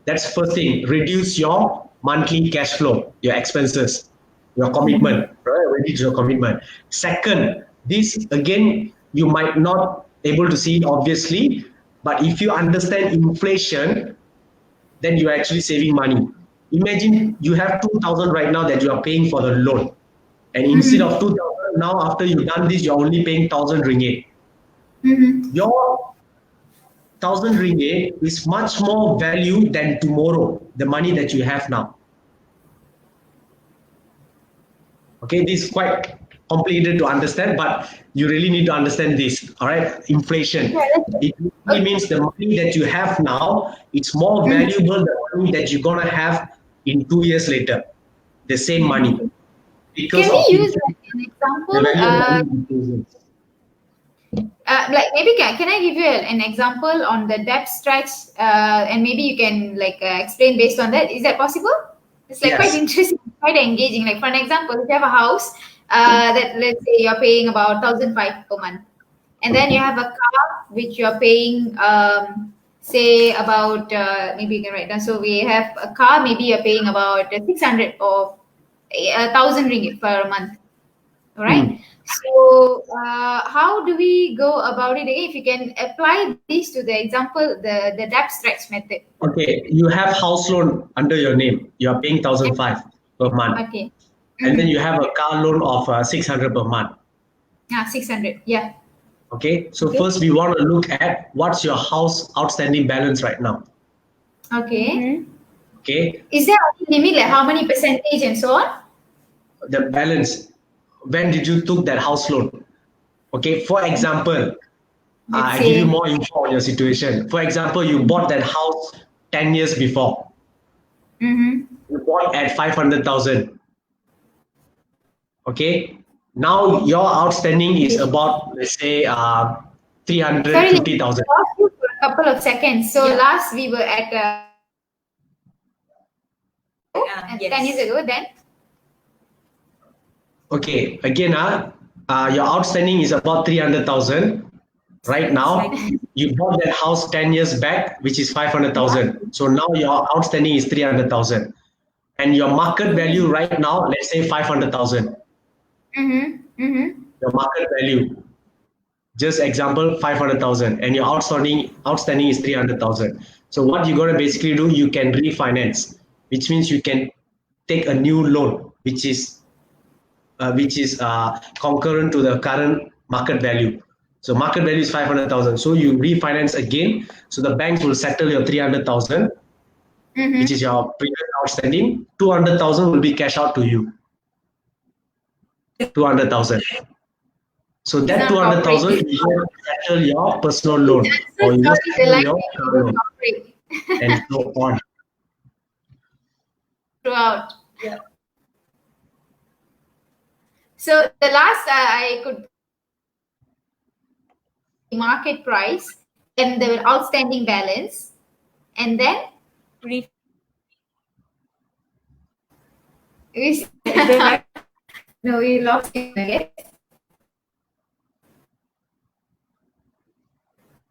That's first thing. Reduce your monthly cash flow, your expenses, your commitment. Right? Reduce your commitment. Second, this again, you might not able to see it obviously, but if you understand inflation, then you're actually saving money. Imagine you have 2,000 right now that you are paying for the loan, And instead of 2,000, now after you've done this, you're only paying 1,000 ringgit. Your 1,000 ringgit is much more value than tomorrow, the money that you have now. Okay, this is quite complicated to understand, but you really need to understand this. All right, inflation. It really means the money that you have now, it's more valuable than the money that you're gonna have in 2 years later. The same money. Because Can of we use inflation, an example? the value of money increases. Like maybe can I give you an example on the debt stretch, and maybe you can like explain based on that. Is that possible? It's like quite Yes. interesting, quite engaging. Like for an example, if you have a house that let's say you're paying about 1,500 per month, and then you have a car which you're paying say about maybe you can write down. So we have a car, maybe you're paying about 600 or 1,000 ringgit per month. All right. So how do we go about it? If you can apply this to the example, the debt stretch method. Okay, you have house loan under your name. You are paying 1,500 per month. Okay. And then you have a car loan of 600 per month. 600. Yeah. Okay, so first we want to look at what's your house outstanding balance right now. Okay. Okay, Is there any limit, like how many percentage and so on? the balance. When did you took that house loan? Okay, for example, I give you more info on your situation. For example, you bought that house 10 years before. You bought at 500,000. Okay, now your outstanding is about, let's say, 350,000. Sorry, lost you for a couple of seconds. So last we were at 10 years ago. Then Okay, again, your outstanding is about 300,000. Right now, you bought that house 10 years back, which is 500,000. So now your outstanding is 300,000. And your market value right now, let's say 500,000. Your market value, just example, 500,000. And your outstanding is 300,000. So what you're going to basically do, you can refinance, which means you can take a new loan, which is concurrent to the current market value. So market value is 500,000. So you refinance again. So the banks will settle your 300,000, which is your previous outstanding. 200,000 will be cash out to you. 200,000. So that 200,000 you will settle your personal loan, or you will settle your car loan, and so on. Throughout. Yeah. So the last I could market price and the outstanding balance, and then no, we lost him again.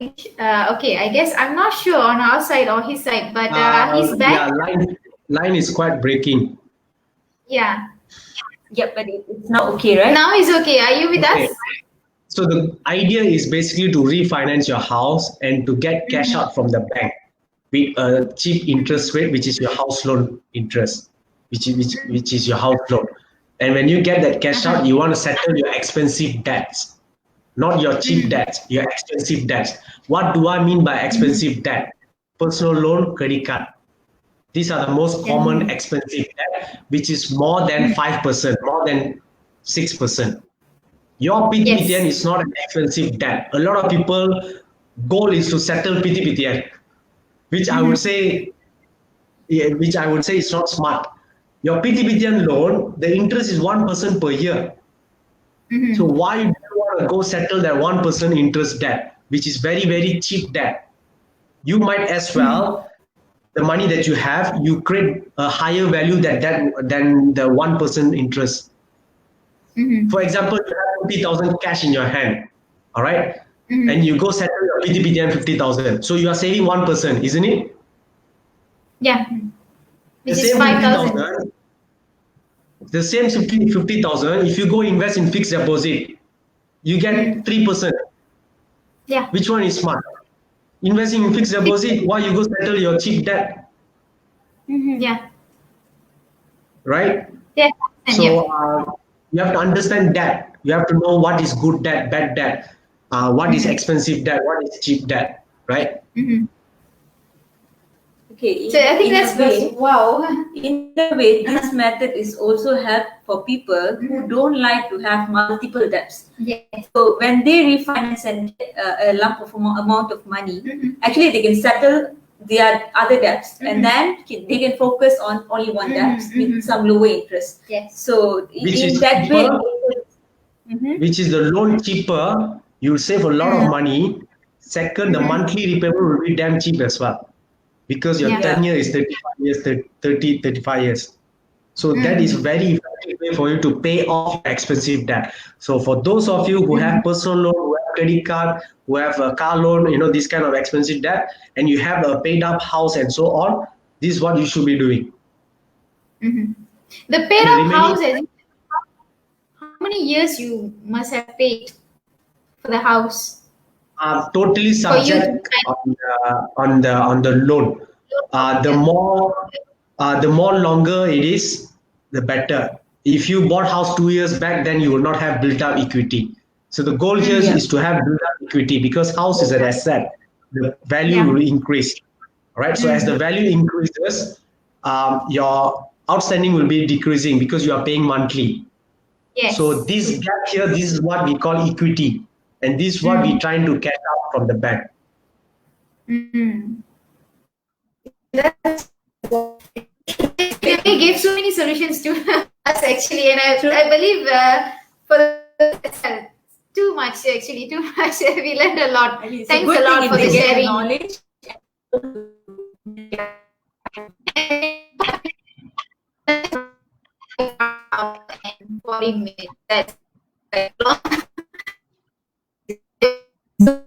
Okay, I guess I'm not sure on our side or his side, but he's back. Yeah, line is quite breaking. Yeah. Yep, but it's now okay, right? Now it's okay. Are you with us? So the idea is basically to refinance your house and to get cash out from the bank with a cheap interest rate, which is your house loan interest, which is your house loan. And when you get that cash out, you want to settle your expensive debts, not your cheap debts, your expensive debts. What do I mean by expensive debt? Personal loan, credit card. These are the most common expensive debt, which is more than 5%, more than 6%. Your PTPTN is not an expensive debt. A lot of people goal is to settle PTPTN, which I would say is not smart. Your PTPTN loan, the interest is 1% per year. So why do you want to go settle that 1% interest debt, which is very, very cheap debt? You might as well, the money that you have, you create a higher value than the 1% interest. For example, you have 50,000 cash in your hand, all right? And you go settle your PTPTN 50,000. So you are saving 1%, isn't it? Yeah. The Which same is 5,000. The same 50,000, if you go invest in fixed deposit, you get 3%. Yeah. Which one is smart? Investing in fixed deposit, why you go settle your cheap debt? Yeah. Right? Yeah. So You have to understand that. You have to know what is good debt, bad debt, what is expensive debt, what is cheap debt, right? Okay, So I think in that's a way, wow. in a way, this method is also help for people who don't like to have multiple debts. Yes. So when they refinance and get a lump of amount of money, actually they can settle their other debts, and then they can focus on only one debt with some lower interest. Yes. So Which in is that way, cheaper, which is the loan cheaper, you save a lot of money. Second, the monthly repayment will be damn cheap as well, because your Yeah. tenure is 35 years, 30, 35 years. So that is very effective way for you to pay off your expensive debt. So for those of you who have personal loan, who have credit card, who have a car loan, this kind of expensive debt, and you have a paid up house and so on, this is what you should be doing. The paid The off remaining house, how many years you must have paid for the house? are totally For you to subject on the loan. The more longer it is, the better. If you bought house 2 years back, then you will not have built up equity. So the goal here is to have built up equity, because house is an asset. The value Yeah. will increase. All right. So as the value increases, your outstanding will be decreasing because you are paying monthly. Yes. So this gap here, this is what we call equity, and this is what we're trying to catch up from the bank. That's they gave so many solutions to us actually, and I believe for too much actually, too much. We learned a lot. Thanks a lot for the sharing. Knowledge. 40 minutes. That's long. So,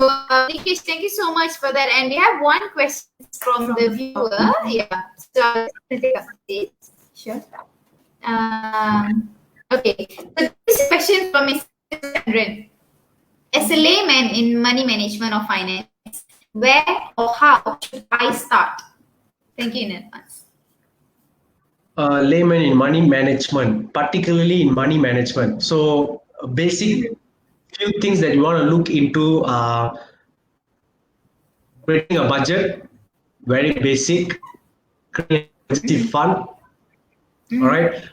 Linkesh, thank you so much for that. And we have one question from the viewer. Yeah. So, I'll take up this. Sure. Okay. So, this question from Mr. Chandran. As a layman in money management or finance, where or how should I start? Thank you in advance. Layman in money management, particularly in money management. So, basic few things that you want to look into are creating a budget, very basic, creating a emergency fund. All right.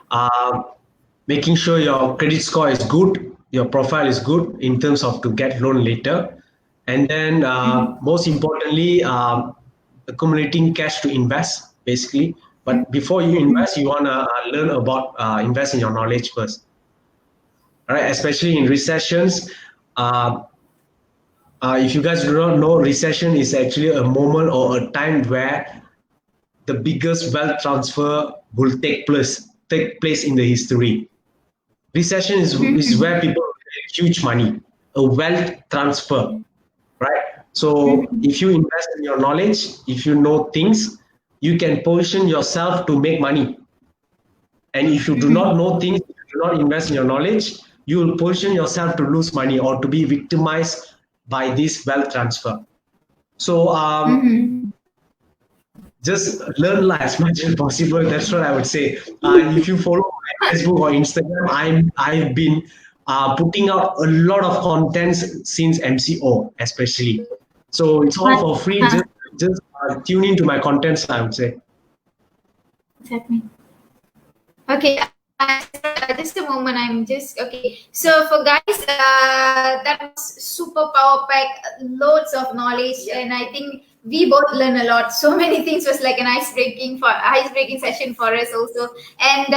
Making sure your credit score is good, your profile is good in terms of to get loan later, and then most importantly, accumulating cash to invest basically. But before you invest, you want to learn about invest in your knowledge first. All right, especially in recessions. If you guys do not know, recession is actually a moment or a time where the biggest wealth transfer will take place in the history. Recession is where people get huge money, a wealth transfer, right? So if you invest in your knowledge, if you know things, you can position yourself to make money. And if you do not know things, if you do not invest in your knowledge, you will position yourself to lose money or to be victimized by this wealth transfer. So just learn as much as possible. That's what I would say. If you follow my Facebook or Instagram, I've been putting out a lot of contents since MCO, especially. So it's all for free. Just tune into my contents, I would say. Exactly. Okay. Just a moment. I'm just okay. So for guys, that was super power pack, loads of knowledge, and I think we both learned a lot. So many things was like an icebreaking session for us also. And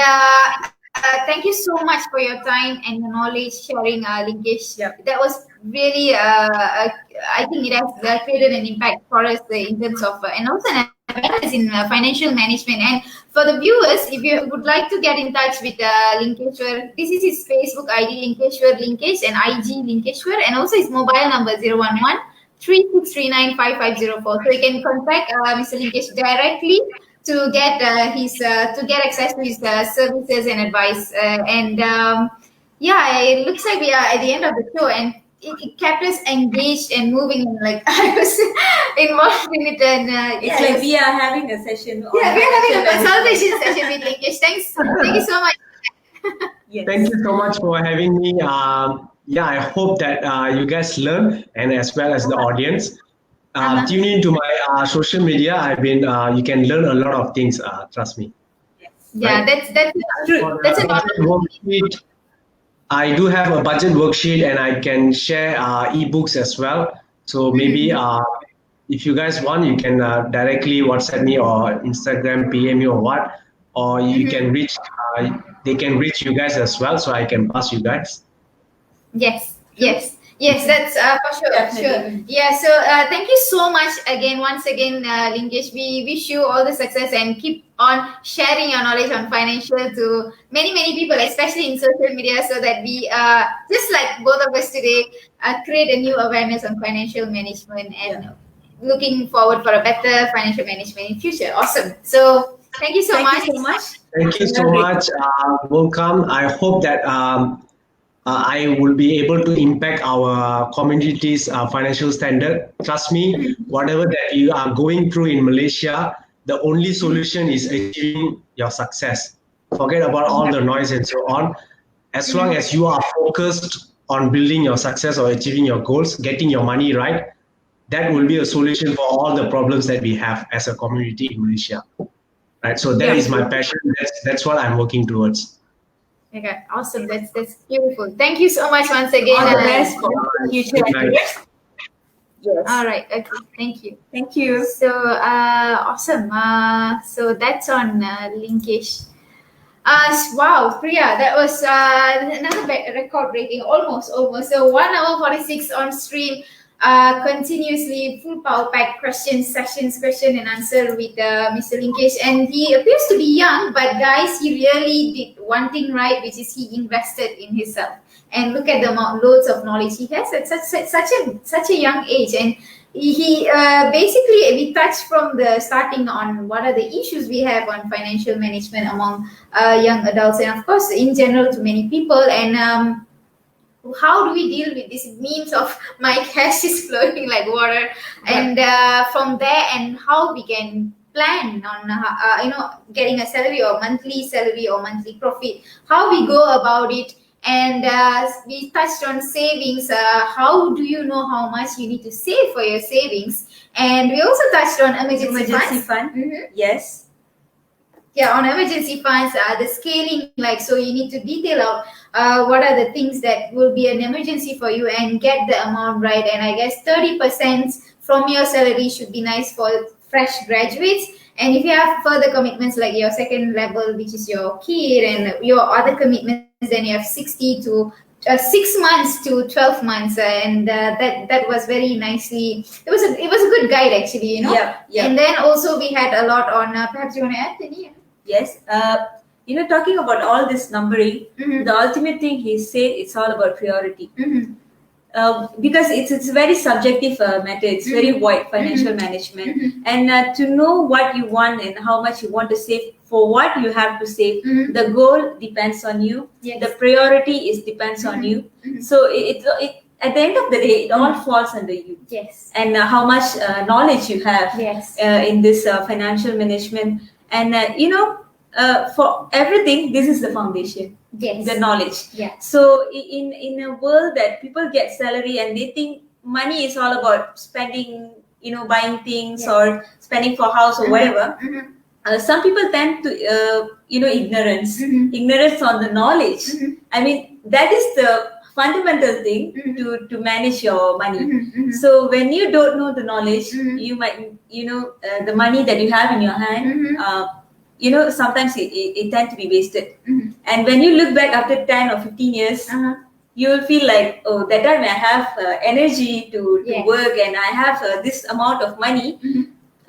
thank you so much for your time and your knowledge sharing, Linkesh. Yep. That was really, I think it has created an impact for us in terms of, and also an awareness in financial management. And for the viewers, if you would like to get in touch with Linkeshwar, this is his Facebook ID, Linkeshwar Linkesh, and IG Linkeshwar, and also his mobile number 011 36395504. So you can contact Mr. Linkesh directly to get access to his services and advice. Yeah, it looks like we are at the end of the show, and it kept us engaged and moving. Like I was involved in it, and It's like we are having a session. Yeah, we are having a consultation session with Linkesh. Thank you so much. Yes. Thank you so much for having me. Yeah, I hope that you guys learn, and as well as the audience. Tune in to my social media. You can learn a lot of things. Trust me. Yeah, Right. True. For that's the an budget worksheet, I do have a budget worksheet, and I can share ebooks as well. So maybe if you guys want, you can directly WhatsApp me or Instagram PM me or what, or you can reach. They can reach you guys as well, so I can pass you guys. Yes, yes, yes. That's for sure, sure. Definitely. Yeah. So thank you so much again, once again, Linkesh. We wish you all the success and keep on sharing your knowledge on financial to many, many people, especially in social media, so that we just like both of us today create a new awareness on financial management and looking forward for a better financial management in future. Awesome. So thank you so Thank much. you so much. Thank you It's a so great- much. Welcome. I hope that I will be able to impact our community's financial standard. Trust me, whatever that you are going through in Malaysia, the only solution is achieving your success. Forget about all the noise and so on. As long as you are focused on building your success or achieving your goals, getting your money right, that will be a solution for all the problems that we have as a community in Malaysia. Right. So that Yeah. is my passion. That's what I'm working towards. Okay, awesome. That's beautiful. Thank you so much once again. All the best for future Good night. endeavors. Yes. All right. Okay. Thank you. Thank you. So awesome. So that's on Linkish. Wow, Priya, that was another record breaking, almost. So 1 hour 46 on stream, continuously full power pack questions, sessions, question and answer with Mr. Linkesh. And he appears to be young, but guys, he really did one thing right, which is he invested in himself. And look at the amount, loads of knowledge he has at such a young age. And he basically, we touched from the starting on what are the issues we have on financial management among young adults, and of course in general to many people. And how do we deal with this memes of my cash is flowing like water, and from there, and how we can plan on getting a salary or monthly profit, how we go about it. And we touched on savings. How do you know how much you need to save for your savings? And we also touched on emergency funds. fund. Mhm. Yes. Yeah, on emergency funds, the scaling, like, so you need to detail out what are the things that will be an emergency for you and get the amount right. And I guess 30% from your salary should be nice for fresh graduates. And if you have further commitments like your second level, which is your kid, and your other commitments, then you have 60 to 6 months to 12 months, and that was very nicely. It was a good guide actually, Yeah. Yeah. And then also we had a lot on. Perhaps you want to add, Penny? Yes. Talking about all this numbering, Mhm. the ultimate thing he said, it's all about priority. Mhm. Because it's a very subjective matter. It's very wide, financial management, and to know what you want and how much you want to save, for what you have to save, the goal depends on you. Yes. The priority depends on you. So it at the end of the day, it all falls under you. Yes. And how much knowledge you have Yes. in this financial management, and for everything, this is the foundation. Yes. The knowledge. Yeah. So in a world that people get salary and they think money is all about spending, buying things or spending for house or whatever. Some people tend to ignorance on the knowledge. I mean, that is the fundamental thing to manage your money. So when you don't know the knowledge, you might the money that you have in your hand, sometimes it tend to be wasted. And when you look back after 10 or 15 years, you will feel like, oh, that time I have energy to work, and I have this amount of money.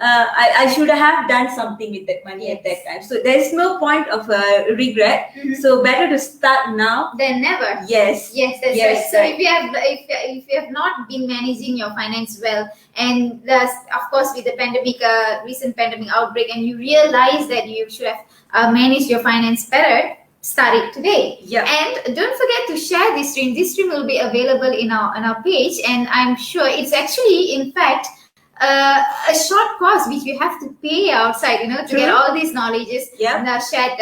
I should have done something with that money at that time. So there's no point of regret. So better to start now Then never. Yes. Yes, that's Yes, right. So right. if you have not been managing your finance well, and thus, of course, with the pandemic, recent pandemic outbreak, and you realize that you should have managed your finance better, start it today. Yeah. And don't forget to share this stream. This stream will be available in our page, and I'm sure it's actually, in fact, a short cost which we have to pay outside, to True. get all these knowledges Yeah. shared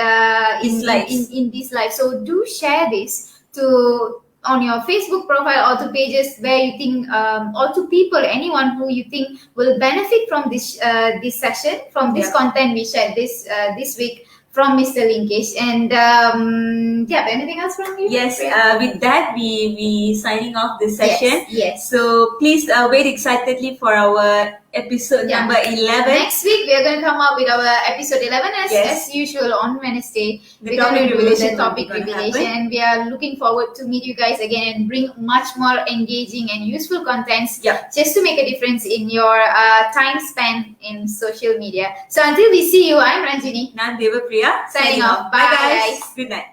In lives. in this life. So do share this to on your Facebook profile or to pages where you think, or to people, anyone who you think will benefit from this session, from this Yeah. content we shared this week from Mr. Linkesh. And yeah, anything else from you? Yes, Priya? with that, we signing off this session. Yes. So please wait excitedly for our episode Yeah. number 11. Next week we are going to come up with our episode 11 Yes. as usual on Wednesday. The We're going topic to do revelation the will topic be gonna revelation, happen. and we are looking forward to meet you guys again and bring much more engaging and useful contents, Yeah. just to make a difference in your time spent in social media. So until we see you, I'm Ranjini Nan Devapriya signing off. Bye, guys. Good night.